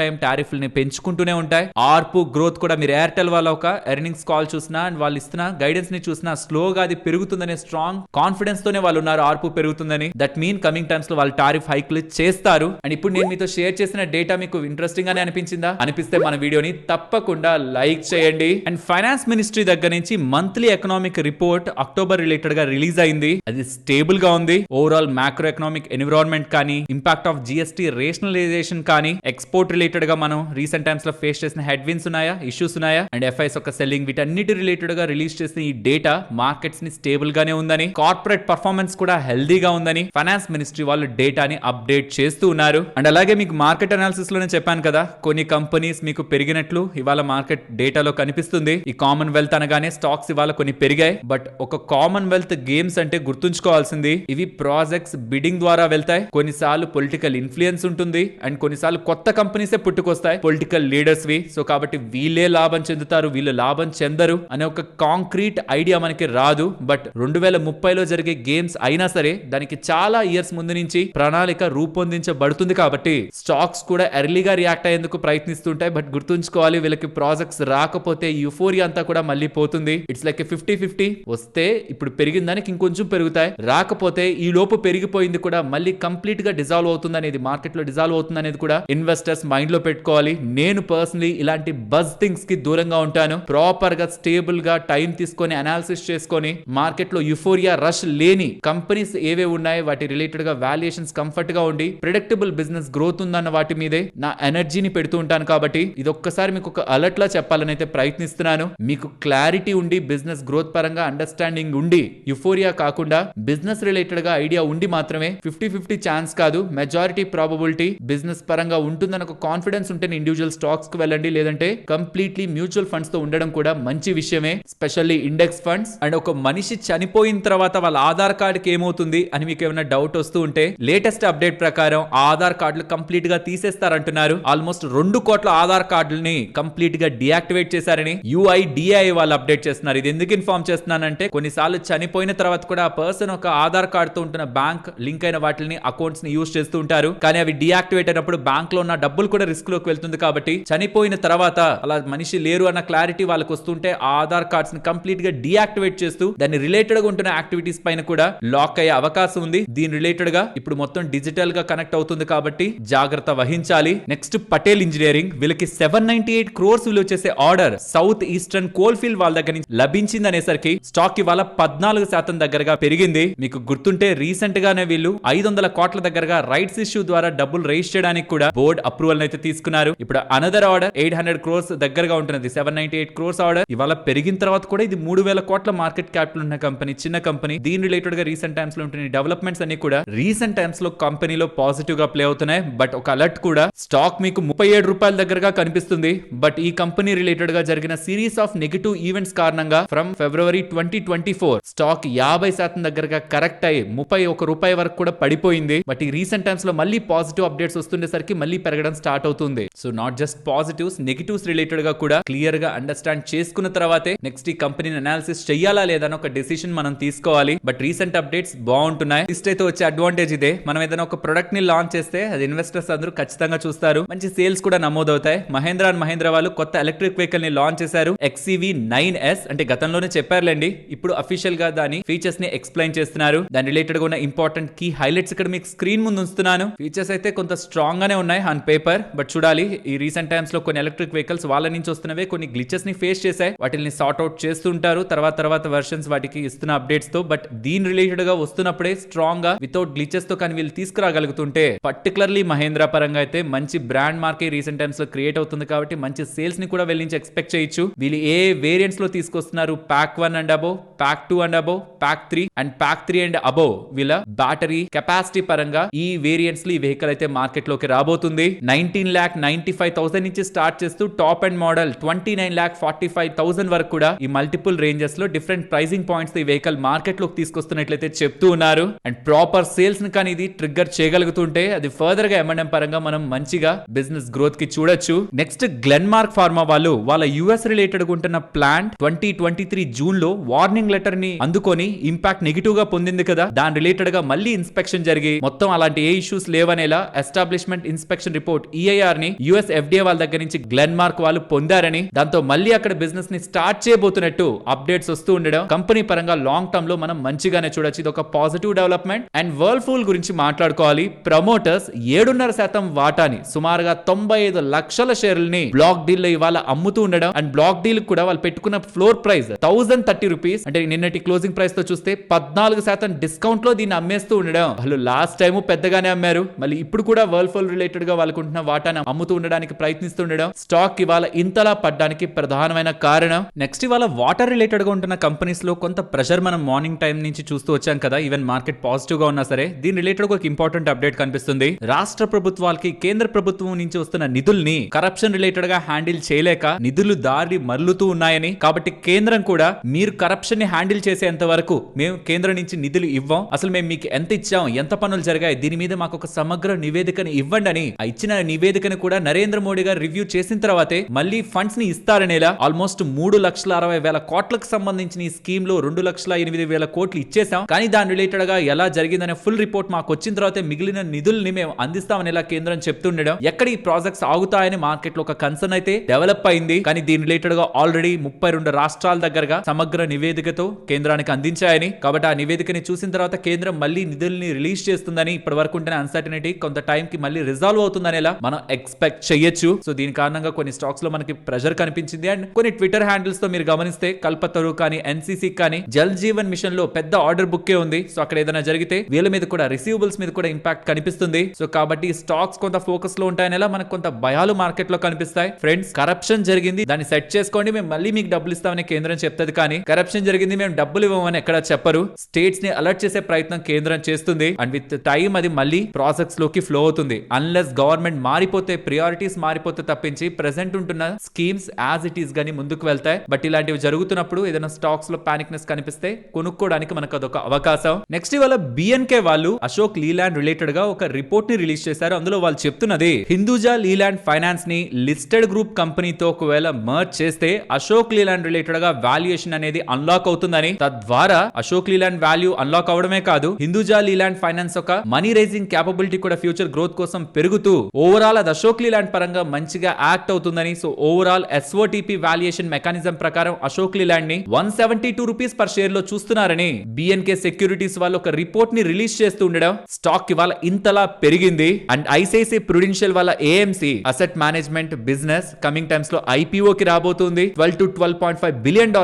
time టారిఫ్లని పెంచుకుంటూనే ఉంటాయి. ఆర్పు గ్రోత్ కూడా మీరు ఎయిర్టెల్ వాళ్ళ ఒక ఎర్నింగ్స్ కాల్ చూసినా అండ్ వాళ్ళు ఇస్తున్న గైడెన్స్ ని చూసినా స్లోగా అది పెరుగుతుందనే స్ట్రాంగ్ కాన్ఫిడెన్స్ తోనే వాళ్ళు ఉన్నారు ఆర్పు పెరుగుతుందని. దట్ మీన్ కమింగ్ టైమ్స్ లో వాళ్ళు టారిఫ్ హైక్లు చేస్తారు. అండ్ ఇప్పుడు నేను మీతో షేర్ చేసిన డేటా మీకు ఇంట్రెస్టింగ్ గానే అనిపించిందా? అనిపిస్తే మన వీడియోని తప్పకుండా లైక్ చేయండి. అండ్ ఫైనాన్స్ మినిస్ట్రీ దగ్గర నుంచి monthly economic report October related గా రిలీజ్ అయింది. అది స్టేబుల్ గా ఉంది. ఓవరాల్ మ్యాక్రో ఎకనామిక్ ఎన్విరాన్మెంట్ కానీ, ఇంపాక్ట్ ఆఫ్ జిఎస్టీ రేషనలైజేషన్ కానీ, ఎక్స్పోర్ట్ రిలేటెడ్ గా మనం రీసెంట్ టైమ్స్ లో ఫేస్ చేసిన హెడ్ విన్స్ ఉన్నాయా, ఇష్యూస్ ఉన్నాయా, అండ్ ఎఫ్ఐఎస్ ఒక సెల్లింగ్, వీటన్నిటి రిలేటెడ్ గా రిలీజ్ చేసిన ఈ డేటా మార్కెట్స్ ని స్టేబుల్ గానే ఉందని, కార్పొరేట్ పర్ఫార్మెన్స్ కూడా హెల్దీగా ఉందని ఫైనాన్స్ మినిస్ట్రీ వాళ్ళు డేటాని అప్డేట్ అప్డేట్ చేస్తూ ఉన్నారు. అండ్ అలాగే మీకు మార్కెట్ అనాలిసిస్ లోనే చెప్పాను కదా, కొన్ని కంపెనీస్ మీకు పెరిగినట్లు ఇవాళ మార్కెట్ డేటాలో కనిపిస్తుంది. ఈ కామన్వెల్త్ అనగానే స్టాక్స్ ఇవాళ కొన్ని పెరిగాయి. బట్ ఒక కామన్వెల్త్ గేమ్స్ అంటే గుర్తుంచుకోవాల్సింది, ఇవి ప్రాజెక్ట్స్ బిడ్డింగ్ ద్వారా వెళ్తాయి. కొన్నిసార్లు పొలిటికల్ ఇన్ఫ్లుయెన్స్ ఉంటుంది అండ్ కొన్నిసార్లు కొత్త కంపెనీసే పుట్టుకొస్తాయి పొలిటికల్ లీడర్స్ వి. సో కాబట్టి వీళ్ళే లాభం చెందుతారు, వీళ్ళు లాభం చెందరు అనే ఒక కాంక్రీట్ ఐడియా మనకి రాదు. బట్ 2030లో జరిగే గేమ్స్ అయినా సరే దానికి చాలా ఇయర్స్ ముందు నుంచి ప్రణాళిక రూపొందించబడుతుంది. కాబట్టి స్టాక్స్ కూడా ఎర్లీగా రియాక్ట్ అయ్యేందుకు ప్రయత్నిస్తుంటాయి. బట్ గుర్తుంచుకోవాలి, వీళ్ళకి ప్రాజెక్ట్స్ రాకపోతే యూఫోరియా అంతా కూడా మళ్ళీ పోతుంది. It's like 50-50. వస్తే ఇప్పుడు పెరిగిన దానికి ఇంకొంచెం పెరుగుతాయి, రాకపోతే ఈ లోపు పెరిగిపోయింది కూడా మళ్ళీ కంప్లీట్ గా డిజాల్వ్ అవుతుంది అనేది, మార్కెట్ లో డిజాల్వ్ అవుతుంది అనేది కూడా ఇన్వెస్టర్స్ మైండ్ లో పెట్టుకోవాలి. నేను పర్సనలీ ఇలాంటి బజ్ థింగ్స్ కి దూరంగా ఉంటాను. ప్రాపర్ గా స్టేబుల్ గా టైం తీసుకొని అనాలిసిస్ చేసుకొని మార్కెట్ లో యుఫోరియా రష్ లేని కంపెనీస్ ఏవే ఉన్నాయి వాటి రిలేటెడ్ గా వాల్యుయేషన్స్ కంఫర్ట్ గా ఉండి ప్రెడిక్టబుల్ బిజినెస్ గ్రోత్ ఉందన్న వాటి మీదే నా ఎనర్జీని పెడుతూ ఉంటాను. కాబట్టి ఇది ఒక్కసారి మీకు ఒక అలర్ట్ లా చెప్పాలని అయితే ప్రయత్నిస్తున్నాను. మీకు క్లారిటీ ఉండి బిజినెస్ గ్రోత్ పరంగా అండర్స్టాండింగ్ ఉండి యుఫోరియా కాకుండా బిజినెస్ రిలేటెడ్ గా ఐడియా ఉండి మాత్రమే 50-50 ఛాన్స్ కాదు, మెజారిటీ ప్రాబబిలిటీ బిజినెస్ పరంగా ఉంటుందని ఒక కాన్ఫిడెన్స్ ఉంటే ఇండివిజువల్ స్టాక్స్ కు వెళ్ళండి. లేదంటే కంప్లీట్లీ మ్యూచువల్ ఫండ్స్ తో ఉండడం కూడా మంచి విషయమే, స్పెషల్లీ ఇండెక్స్ ఫండ్స్. అండ్ ఒక మనిషి చనిపోయిన తర్వాత వాళ్ళ ఆధార్ కార్డుకి ఏమవుతుంది అని మీకు ఏమైనా డౌట్ వస్తూ ఉంటే లేటెస్ట్ అప్డేట్ ప్రకారం ఆధార్ కార్డులు కంప్లీట్ గా తీసేస్తారంటున్నారు. ఆల్మోస్ట్ 2 కోట్ల ఆధార్ కార్డులని కంప్లీట్ గా డియాక్టివేట్ చేశారని UIDAI వాళ్ళు అప్డేట్ చేస్తున్నారు. ఇది ఎందుకు ఇన్ఫార్మ్ చేస్తున్నానంటే కొన్నిసార్లు చనిపోయిన తర్వాత కూడా ఆ పర్సన్ ఒక ఆధార్ కార్డ్ తో ఉంటున్న బ్యాంక్ లింక్ అయిన వాటిని అకౌంట్స్ ని యూజ్ చేస్తూ ఉంటారు. కానీ అవి డియాక్టివేట్ అయినప్పుడు బ్యాంక్ లో ఉన్న డబ్బులు కూడా రిస్క్ లోకి వెళ్తుంది. కాబట్టి చనిపోయిన తర్వాత అలా మనిషి లేరు అన్న క్లారిటీ వాళ్ళకి వస్తుంటే ఆ ఆధార్ కార్డ్స్ ని కంప్లీట్ గా డియాక్టివేట్ చేస్తూ దాన్ని రిలేటెడ్ గా ఉంటున్న యాక్టివిటీస్ పైన కూడా లాక్ అయ్యే అవకాశం ఉంది. దీని రిలేటెడ్ గా ఇప్పుడు మొత్తం డిజిటల్ గా కనెక్ట్ అవుతుంది కాబట్టి జాగ్రత్త వహించాలి. నెక్స్ట్ పటేల్ ఇంజనీరింగ్, వీళ్ళకి 798 crores విలువ చేసే order south eastern coal field వాళ్ళ దగ్గర నుంచి లభించింది అనేసరికి స్టాక్ ఇవాళ 14% దగ్గరగా పెరిగింది. మీకు గుర్తుంటే రీసెంట్ గానే వీళ్ళు 500 కోట్ల దగ్గరగా రైట్స్ ఇష్యూ ద్వారా డబ్బులు రైజ్ చేయడానికి కూడా బోర్డ్ అప్రూవల్ అయితే తీసుకున్నారు. ఇప్పుడు అనదర్ ఆర్డర్ 800 crores దగ్గరగా ఉంటున్నది. 798 crores ఆర్డర్ ఇవాళ పెరిగిన తర్వాత కూడా ఇది 3000 కోట్ల మార్కెట్ క్యాపిటల్ ఉన్న కంపెనీ, చిన్న కంపెనీ. దీని రిలేటెడ్ గా రీసెంట్ టైమ్స్ లో ఉంటున్న డెవలప్మెంట్స్ అన్ని కూడా రీసెంట్ టైమ్స్ లో కంపెనీలో పాజిటివ్ గా ప్లే అవుతున్నాయి. బట్ ఒక అలర్ట్ కూడా, స్టాక్ మీకు 37 రూపాయల దగ్గరగా కనిపిస్తుంది. బట్ ఈ కంపెనీ రిలేటెడ్ గా జరిగిన సిరీస్ ఆఫ్ నెగటివ్ ఈవెంట్స్ కారణంగా ఫ్రమ్ February 2024 స్టాక్ 50% దగ్గరగా కరెక్ట్ అయ్యి 31 రూపాయి వరకు కూడా పడిపోయింది. బట్ ఈ రీసెంట్ టైమ్స్ లో మళ్ళీ పాజిటివ్ అప్డేట్స్ వస్తుండేసరికి మళ్ళీ పెరగడం స్టార్ట్ అవుతుంది. So not just positives, negatives related గా కూడా క్లియర్ గా అండర్స్టాండ్ చేసుకున్న తర్వాతే నెక్స్ట్ ఈ కంపెనీని అనాలిసిస్ చెయ్యాలా లేదా అని ఒక డెసిషన్ మనం తీసుకోవాలి. బట్ రీసెంట్ అప్డేట్స్ బాగుంటున్నాయి. లిస్ట్ అయితే వచ్చే అడ్వాంటేజ్ ఇదే, మనం ఏదైనా ఒక ప్రొడక్ట్ ని లాంచ్ చేస్తే అది ఇన్వెస్టర్స్ అందరూ ఖచ్చితంగా చూస్తారు, మంచి సేల్స్ కూడా నమోదవుతాయి. మహేంద్ర అండ్ మహేంద్ర వాళ్ళు కొత్త ఎలక్ట్రిక్ వెహికల్ ని లాంచ్ చేశారు, XEV9S. అంటే గతంలోనే చెప్పారులేండి, ఇప్పుడు అఫీషియల్ గా దాని ఫీచర్స్ ని ఎక్స్ప్లెయిన్ చేస్తున్నారు. దాని రిలేటెడ్ గా ఉన్న ఇంపార్టెంట్ కీ హైలైట్స్ ఇక్కడ మీకు స్క్రీన్ ముందు ఉంచుతున్నాను. ఫీచర్స్ అయితే కొంత స్ట్రాంగ్ గానే ఉన్నాయి ఆన్ పేపర్. బట్ చూడాలి, ఈ రీసెంట్ టైమ్స్ లో కొన్ని ఎలక్ట్రిక్ వెహికల్స్ వాళ్ళ నుంచి వస్తున్నవే కొన్ని గ్లిచెస్ ని ఫేస్ చేశాయి. వాటిని సార్ట్ అవుట్ చేస్తుంటారు తర్వాత వెర్షన్స్ వాటికి ఇస్తున్న అప్డేట్స్ తో. బట్ దీని రిలేటెడ్ గా వస్తున్నప్పుడే స్ట్రాంగ్ గా వితౌట్ గ్లిచెస్ తో కానీ వీళ్ళు తీసుకురాగలుగుతుంటే పర్టికులర్లీ మహేంద్ర పరంగా అయితే మంచి బ్రాండ్ మార్కే రీసెంట్ టైమ్స్ లో క్రియేట్ అవుతుంది. కాబట్టి మంచి సేల్స్ ని కూడా వీళ్ళ నుంచి ఎక్స్పెక్ట్ చేయొచ్చు. వీళ్ళు ఏ వేరియంట్స్ లో తీసుకొస్తున్నారు, Pack 1 and above, Pack 2 and above, Pack 3 and Pack 3 and above వీళ్ళ బ్యాటరీ కెపాసిటీ పరంగా ఈ వేరియంట్స్ లో ఈ వెహికల్ అయితే మార్కెట్ లోకి రాబోతుంది. 19,95,000 నుంచి స్టార్ట్ చేస్తూ టాప్ అండ్ మోడల్ 29,45,000 వరకు కూడా ఈ మల్టిపుల్ రేంజెస్ లో డిఫరెంట్ ప్రైసింగ్ పాయింట్స్ ఈ వెహికల్ మార్కెట్ లోకి తీసుకొస్తున్నట్లయితే చెప్తూ ఉన్నారు. అండ్ ప్రాపర్ సేల్స్ ని కానీ ఇది ట్రిగ్గర్ చేయగలుగుతుంటే అది ఫర్దర్ గా M&M పరంగా మనం మంచిగా బిజినెస్ గ్రోత్ కి చూడొచ్చు. నెక్స్ట్ గ్లెన్మార్క్ ఫార్మా వాళ్ళు వాళ్ళ US రిలేటెడ్ ఉంటున్న ప్లాంట్ 2023 జూన్ లో వార్నింగ్ లెటర్ ని అందుకొని ఇంపాక్ట్ నెగిటివ్ గా పొందింది కదా, దాని రిలేటెడ్ గా మళ్ళీ ఇన్స్పెక్షన్ జరిగి మొత్తం అలాంటి ఏ ఇష్యూస్ లేవనేలా ఎస్టాబ్లిష్మెంట్ ఇన్స్పెక్షన్ రిపోర్ట్ EIR ని US FDA వాళ్ళ దగ్గర నుంచి గ్లెన్మార్క్ వాళ్ళు పొందారని, దాంతో మళ్ళీ అక్కడ బిజినెస్ ని స్టార్ట్ చేయబోతున్నట్టు అప్డేట్స్ వస్తూ ఉండడం కంపెనీ పరంగా లాంగ్ టర్మ్ లో మనం మంచిగానే చూడొచ్చు. ఇది ఒక పాజిటివ్ డెవలప్మెంట్. అండ్ వర్ల్ఫూల్ గురించి మాట్లాడుకోవాలి. ప్రమోటర్స్ 7.5% వాటాని సుమారుగా 95 లక్షల షేర్లని బ్లాక్ డీల్ లో ఇవాళ అమ్ముతూ ఉండడం. అండ్ బ్లాక్ డీల్ కూడా వాళ్ళు పెట్టుకున్న ఫ్లోర్ ప్రైస్ 1030 రూపీస్, అంటే నిన్నటి క్లోజింగ్ ప్రైస్ తో చూస్తే 14% డిస్కౌంట్ లో దీన్ని అమ్మేస్తూ ఉండడం. వాళ్ళు లాస్ట్ టైం పెద్దగానే అమ్మారు, మళ్ళీ ఇప్పుడు కూడా వర్ల్ఫూల్ రిలేటెడ్ గా వాళ్ళకుంటున్న వాటాను అమ్ముతూ ఉండడానికి ప్రయత్నిస్తుండడం స్టాక్ ఇవాళ ఇంతలా పడ్డానికి ప్రధానమైన కారణం. నెక్స్ట్ ఇవాళ వాటర్ రిలేటెడ్ గా ఉంటున్న కంపెనీస్ లో కొంత ప్రెషర్ మనం మార్నింగ్ టైం నుంచి చూస్తూ వచ్చాం కదా, ఈవెన్ మార్కెట్ పాజిటివ్ గా ఉన్నా సరే. దీని రిలేటెడ్ ఒక ఇంపార్టెంట్ ఇంపార్టెంట్ అప్డేట్ కనిపిస్తుంది. రాష్ట్ర ప్రభుత్వాలకి కేంద్ర ప్రభుత్వం నుంచి వస్తున్న నిధుల్ని కరప్షన్ రిలేటెడ్ గా హ్యాండిల్ చేయలేక నిధులు దారి మరలుతూ ఉన్నాయని, కాబట్టి కేంద్రం కూడా మీరు కరప్షన్ ని హ్యాండిల్ చేసేంత వరకు మేము కేంద్రం నుంచి నిధులు ఇవ్వం, అసలు మేము మీకు ఎంత ఇచ్చాం, ఎంత పనులు జరిగాయి, దీని మీద మాకు ఒక సమగ్ర నివేదికను ఇవ్వండి అని ఆ ఇచ్చిన నివేదికను కూడా నరేంద్ర మోడీ గారు రివ్యూ చేసిన తర్వాతే మళ్ళీ ఫండ్స్ ని ఇస్తారనేలా ఆల్మోస్ట్ 3,60,000 కోట్లకు సంబంధించిన ఈ స్కీమ్ లో 2,08,000 కోట్లు ఇచ్చేసాం, కానీ దాని రిలేటెడ్ గా ఎలా జరిగిందనే ఫుల్ రిపోర్ట్ మాకు వచ్చిన తర్వాత మిగిలిన నిధుల్ని మేము అందిస్తామనేలా కేంద్రం చెప్తుండడం ఎక్కడ ఈ ప్రాజెక్ట్స్ ఆగుతాయని మార్కెట్ లో ఒక కన్సర్న్ అయితే డెవలప్ అయింది. కానీ దీని రిలేటెడ్ గా ఆల్రెడీ 32 రాష్ట్రాల దగ్గరగా సమగ్ర నివేదికతో కేంద్రానికి అందించాయని, కాబట్టి ఆ నివేదికని చూసిన తర్వాత కేంద్రం మళ్ళీ నిధుల్ని రిలీజ్ చేస్తుందని ఇప్పటి వరకు ఉంటున్న అన్సర్టనిటీ కొంత టైం కి మళ్ళీ రిజాల్వ్ అవుతుందనేలా మనం ఎక్స్పెక్ట్ చేయొచ్చు. సో దీని కారణంగా కొన్ని స్టాక్స్ లో మనకి ప్రెషర్ కనిపించింది. అండ్ కొన్ని ట్విట్టర్ హ్యాండిల్స్ తో మీరు గమనిస్తే కల్పతరు కానీ ఎన్సీసీ కానీ జల్ జీవన్ మిషన్ లో పెద్ద ఆర్డర్ బుక్కే ఉంది. సో అక్కడ ఏదైనా జరిగితే వీళ్ళ మీద కూడా రిసీవబుల్స్ మీద కూడా ఇంపాక్ట్ కనిపిస్తుంది. సో కాబట్టి స్టాక్స్ కొంత ఫోకస్ లో ఉంటాయనేలా మనకు కొంత భయాలు మార్కెట్ లో కనిపిస్తాయి. ఫ్రెండ్స్, కరప్షన్ జరిగింది, దాన్ని సెట్ చేసుకోండి, మేము మళ్ళీ మీకు డబ్బులు ఇస్తామని కేంద్రం చెప్తుంది, కానీ కరప్షన్ జరిగింది మేము డబ్బులు ఇవ్వమని ఎక్కడ చెప్పరు. స్టేట్స్ ని అలర్ట్ చేసే ప్రయత్నం కేంద్రం చేస్తుంది. అండ్ విత్ టైం అది మళ్ళీ ప్రాసెస్ లోకి ఫ్లో అవుతుంది. అన్లెస్ గవర్నమెంట్ మారిపోతే, ప్రియారిటీస్ మారిపోతే తప్పించి ప్రెసెంట్ ఉంటున్న స్కీమ్స్ యాజ్ ఇట్ ఈస్ గానీ ముందుకు వెళ్తాయి. బట్ ఇలాంటివి జరుగుతున్నప్పుడు ఏదైనా స్టాక్స్ లో పానిక్నెస్ కనిపిస్తే కొనుక్కోవడానికి మనకు అదొక అవకాశం. నెక్స్ట్ ఇవాళ బిఎన్కే వాళ్ళు అశోక్ లీలాండ్ రిలేటెడ్ గా ఒక రిపోర్ట్ ని రిలీజ్ చేశారు. అందులో వాళ్ళు చెప్తున్నది హిందూజా లీలాండ్ ఫైనాన్స్ ని లిస్టెడ్ గ్రూప్ కంపెనీతో ఒకవేళ మర్జ్ చేస్తే అశోక్ లీలాండ్ రిలేటెడ్ గా వాల్యుయేషన్ అనేది అన్లాక్ అవుతుందని, తద్వారా అశోక్ లీలాండ్ వాల్యూ అన్లాక్ అవడమే కాదు, హిందూజా లీలాండ్ ఫైనాన్స్ ఒక మనీ రైజింగ్ క్యాపబిలిటీ కూడా ఫ్యూచర్ గ్రోత్ కోసం పెరుగుతూ ఓవరాల్ అది అశోక్ లీలాండ్ పరంగా మంచిగా యాక్ట్ అవుతుందని. సో ఓవరాల్ ఎస్ఓటిపి వాల్యుయేషన్ మెకానిజం ప్రకారం అశోక్ లీలాండ్ ని 172 రూపీస్ పర్ షేర్ లో చూస్తున్నారని బిఎన్కే సెక్యూరిటీస్ వాళ్ళు ఒక రిపోర్ట్ ని రిలీజ్ చేస్తూ ఉండడం స్టాక్ ఇవాళ ఇంతలా పెరిగింది. అండ్ ఐసిఐసిఐ ప్రుడెన్షియల్ వాళ్ళ AMC asset management business coming times లో ఐపీఓ కి రాబోతుంది. $12 to $12.5 బిలియన్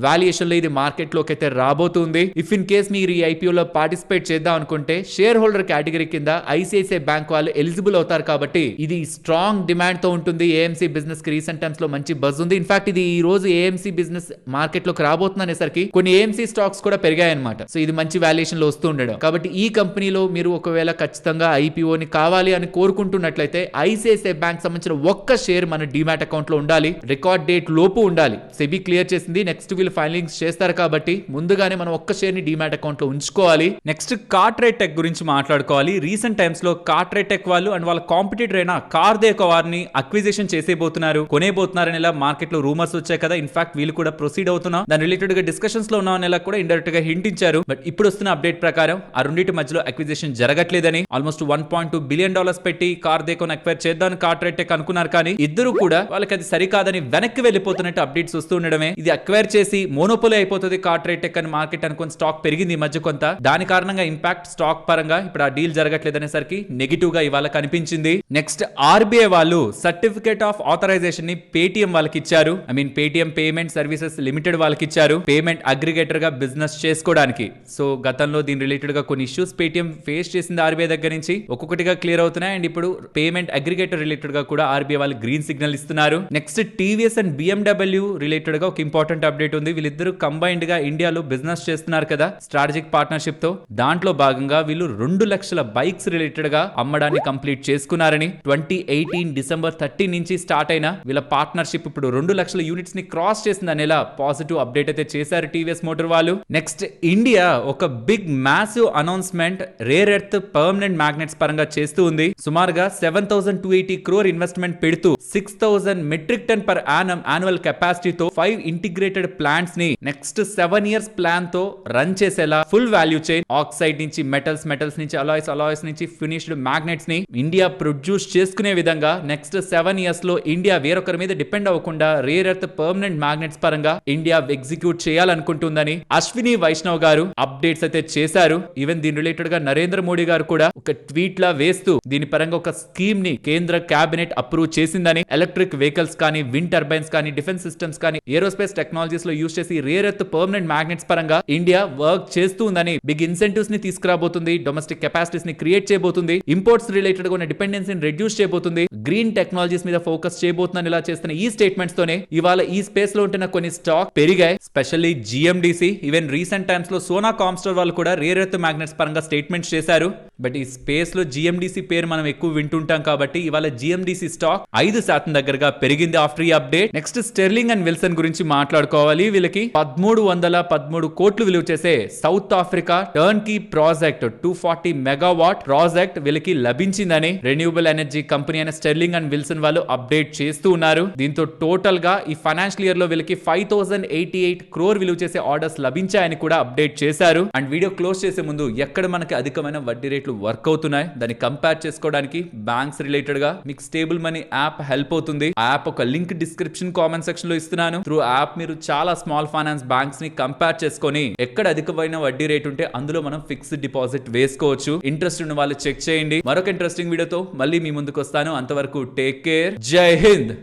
వాల్యుయేషన్ లో ఇది మార్కెట్ లోకి అయితే రాబోతుంది. ఇఫ్ ఇన్ కేస్ మీరు ఈ ఐపీఓ లో పార్టిసిపేట్ చేద్దాం అనుకుంటే షేర్ హోల్డర్ కేటగిరీ కింద ఐసిఐసిఐ బ్యాంక్ వాళ్ళు ఎలిజిబుల్ అవుతారు. కాబట్టి ఇది స్ట్రాంగ్ డిమాండ్ తో ఉంటుంది. ఏఎంసి బిజినెస్ కి రీసెంట్ టైమ్స్ లో మంచి బజ్ ఉంది. ఇన్ఫాక్ట్ ఇది ఈ రోజు ఏఎంసి బిజినెస్ మార్కెట్ లోకి రాబోతుంది అనేసరికి కొన్ని ఏఎంసి స్టాక్స్ కూడా పెరిగాయి అనమాట. సో ఇది మంచి వాల్యుయేషన్ లో వస్తూ ఉండడం, కాబట్టి ఈ కంపెనీలో మీరు ఒకవేళ ఖచ్చితంగా ఐపీఓని కావాలి అని కోరుకుంటున్నట్లయితే ఐసిఐసిఐ బ్యాంక్ సంబంధించిన ఒక్క షేర్ మన డిమాట్ అకౌంట్ లో ఉండాలి, రికార్డ్ డేట్ లోపు ఉండాలి. సెబీ క్లియర్ చేసింది, నెక్స్ట్ వీళ్ళు ఫైలింగ్స్ చేస్తారు కాబట్టి ముందుగానే మనం ఒక్క షేర్ ని డిమాట్ అకౌంట్ లో ఉంచుకోవాలి. నెక్స్ట్ కార్ట్రేట్ టెక్ గురించి మాట్లాడుకోవాలి. రీసెంట్ టైమ్స్ లో కార్ట్రేట్ టెక్ వాళ్ళు అండ్ వాళ్ళ కాంపిటీటర్ అయిన కార్దేకో వారిని అక్విజిషన్ చేసేబోతున్నారు, కొనేబోతున్నారు అని మార్కెట్ లో రూమర్స్ వచ్చాయి కదా. ఇన్ఫాక్ట్ వీళ్ళు కూడా ప్రొసీడ్ అవుతున్నాం, దాని రిలేటెడ్ గా డిస్కషన్స్ లో ఉన్నామని కూడా ఇండైరెక్ట్ గా హింట్ ఇచ్చారు. బట్ ఇప్పుడు వస్తున్న అప్డేట్ ప్రకారం ఆ రెండింటి మధ్యలో అక్విజిషన్ జరగట్లేదని, ఆల్మోస్ట్ $1.2 బిలియన్ పెట్టి కార్దేకోని అక్వైర్ చేద్దాం కార్ట్రేట్ టెక్ అనుకున్నారు, కానీ ఇద్దరు కూడా వాళ్ళకి అది సరికాదని వెనక్కి వెళ్ళిపోతున్నట్టు అప్డేట్స్ వస్తూ ఉండడమే ఇది అక్వైర్ చేసి మోనోపోలీ అయిపోతుంది కార్ట్రేట్ టెక్ అని మార్కెట్ అనుకుని స్టాక్ పెరిగింది ఈ మధ్య కొంత. దాని కారణంగా ఇంపాక్ట్ స్టాక్ పరంగా ఇప్పుడు ఆ డీల్ జరగట్లేదనేసరికి నెగిటివ్ గా ఇవాళ కనిపించింది. నెక్స్ట్ ఆర్బీఐ వాళ్ళు సర్టిఫికేట్ ఆఫ్ ఆథరైజేషన్ ని పేటిఎం వాళ్ళకి ఇచ్చారు. I mean Paytm payment services limited వాళ్ళకి ఇచ్చారు, పేమెంట్ అగ్రిగేటర్ గా బిజినెస్ చేసుకోవడానికి. సో గతంలో దీని రిలేటెడ్ గా కొన్ని ఇష్యూస్ పేటిఎం ఫేస్ చేసింది ఆర్బీఐ దగ్గర నుంచి, ఒక్కొక్కటిగా క్లియర్ అవుతున్నాయి. అండ్ ఇప్పుడు పేమెంట్ అగ్రిగేటర్ రిలేటెడ్ గా కూడా ఆర్బీఐ వాళ్ళు గ్రీన్ సిగ్నల్ ఇస్తున్నారు. Next TVS and BMW related గా ఒక ఇంపార్టెంట్ అప్డేట్ ఉంది. వీళ్ళిద్దరు కంబైన్డ్ గా ఇండియాలో బిజినెస్ చేస్తున్నారు కదా స్ట్రాటజిక్ పార్ట్నర్షిప్ తో. దాంట్లో భాగంగా వీళ్ళు 2 లక్షల బైక్స్ రిలేటెడ్ గా అమ్మడాన్ని కంప్లీట్ చేసుకున్నారని, 2018 డిసెంబర్ 30 నుంచి స్టార్ట్ అయిన వీళ్ళ పార్ట్నర్షిప్ ఇప్పుడు 2 లక్షల యూనిట్స్ ని క్రాస్ చేసింది అనేలా పాజిటివ్ అప్డేట్ అయితే చేశారు టీవీఎస్ మోటార్ వాళ్ళు. నెక్స్ట్ ఇండియా ఒక big massive announcement rare earth permanent magnets పరంగా చేస్తూ ఉంది. సుమారుగా 7,280 crore ఇన్వెస్ట్మెంట్ పెడుతూ 6,000 metric ton per annum annual కెపాసిటీతో 5 ఇంటిగ్రేటెడ్ ప్లాంట్స్ ని నెక్స్ట్ 7 years ప్లాన్ తో రన్ చేసేలా ఫుల్ వాల్యూ చైన్ ఆక్సైడ్ నుంచి మెటల్స్ నుంచి అలాయ్స్ నుంచి ఫినిష్డ్ మ్యాగ్నెట్స్ ని ఇండియా ప్రొడ్యూస్ చేసుకునే విధంగా నెక్స్ట్ 7 years లో ఇండియా వేరొకరి మీద డిపెండ్ అవ్వకుండా రేర్ ఎర్త్ పర్మనెంట్ మ్యాగ్నెట్స్ పరంగా ఇండియా ఎగ్జిక్యూట్ చేయాలనుకుంటుందని అశ్విని వైష్ణవ్ గారు అప్డేట్స్ అయితే చేశారు. ఈవెన్ దీని రిలేటెడ్ గా నరేంద్ర మోడీ గారు కూడా ఒక ట్వీట్ లా వేస్తూ దీని పరంగా ఒక స్కీమ్ ని కేంద్ర కేబినెట్ అప్రూవ్ చేసిందని, ఎలక్ట్రిక్ వెహికల్స్ కానీ, విండ్ టర్బైన్స్ కానీ, డిఫెన్స్ సిస్టమ్స్ కానీ, ఏరోస్పేస్ టెక్నాలజీస్ లో యూజ్ చేసి రేర్ ఎర్త్ పర్మనెంట్ మ్యాగ్నెట్స్ పరంగా ఇండియా వర్క్ చేస్తూ ఉందని, బిగ్ ఇన్సెంటివ్స్ ని తీసుకురాబోతుంది, డొమెస్టిక్ కెపాసిటీస్ ని క్రియేట్ చేయబోతుంది, ఇంపోర్ట్స్ రిలేటెడ్ గా ఉన్న డిపెండెన్సీని రెడ్యూస్ చేయబోతుంది, గ్రీన్ టెక్నాలజీస్ మీద ఫోకస్ చేయబోతుందని ఇలా చేస్తున్న ఈ స్టేట్మెంట్స్ తోనే ఇవాళ ఈ స్పేస్ లో ఉంటున్న కొన్ని స్టాక్ పెరిగాయి. Specially GMDC, even recent times లో సోనా కామ్స్టర్ వాళ్ళు కూడా రేర్ ఎర్త్ మ్యాగ్నెట్స్ పరంగా స్టేట్మెంట్స్ చేశారు. బట్ ఈ స్పేస్ లో జిఎండిసి పేరు మనం ఎక్కువ వింటుంటాం కాబట్టి ఇవాళ జిఎండిసి స్టాక్ 5% దగ్గరగా పెరిగింది ఆఫ్టర్ ఈ update. Next Sterling and Wilson గురించి మాట్లాడుకోవాలి. వీళ్ళకి 1313 కోట్లు విలువ చేసే South Africa turnkey project 240 megawatt project వీళ్ళకి లభించిందని రెన్యూబుల్ ఎనర్జీ కంపెనీ అయిన స్టెర్లింగ్ అండ్ విల్సన్ వాళ్ళు అప్డేట్ చేస్తూ ఉన్నారు. దీంతో టోటల్ గా ఈ ఫైనాన్షియల్ ఇయర్ లో వీళ్ళకి 5088 క్రోర్ విలువ చేసే ఆర్డర్స్ లభించాయని కూడా అప్డేట్ చేశారు. అండ్ వీడియో క్లోజ్ చేసే ముందు ఎక్కడ మనకి అధికమైన వడ్డీ రేట్లు వర్క్ అవుతున్నాయి దాన్ని కంపేర్ చేసుకోవడానికి బ్యాంక్స్ రిలేటెడ్ గా మీకు స్టేబుల్ మనీ యాప్ హెల్ప్ అవుతుంది. ఆ యాప్ ఒక లింక్ డిస్క్రిప్షన్ కామెంట్ సెక్షన్ లో ఇస్తున్నాను. త్రూ యాప్ మీరు చాలా స్మాల్ ఫైనాన్స్ బ్యాంక్స్ ని కంపేర్ చేసుకొని ఎక్కడ అధికమైన వడ్డీ రేట్ ఉంటే అందులో మనం ఫిక్స్డ్ డిపాజిట్ వేసుకోవచ్చు. ఇంట్రెస్ట్ ఉన్న వాళ్ళు చెక్ చేయండి. మరొక ఇంట్రెస్టింగ్ వీడియోతో మళ్ళీ మీ ముందుకు వస్తాను. అంతవరకు టేక్ కేర్. జై హింద్.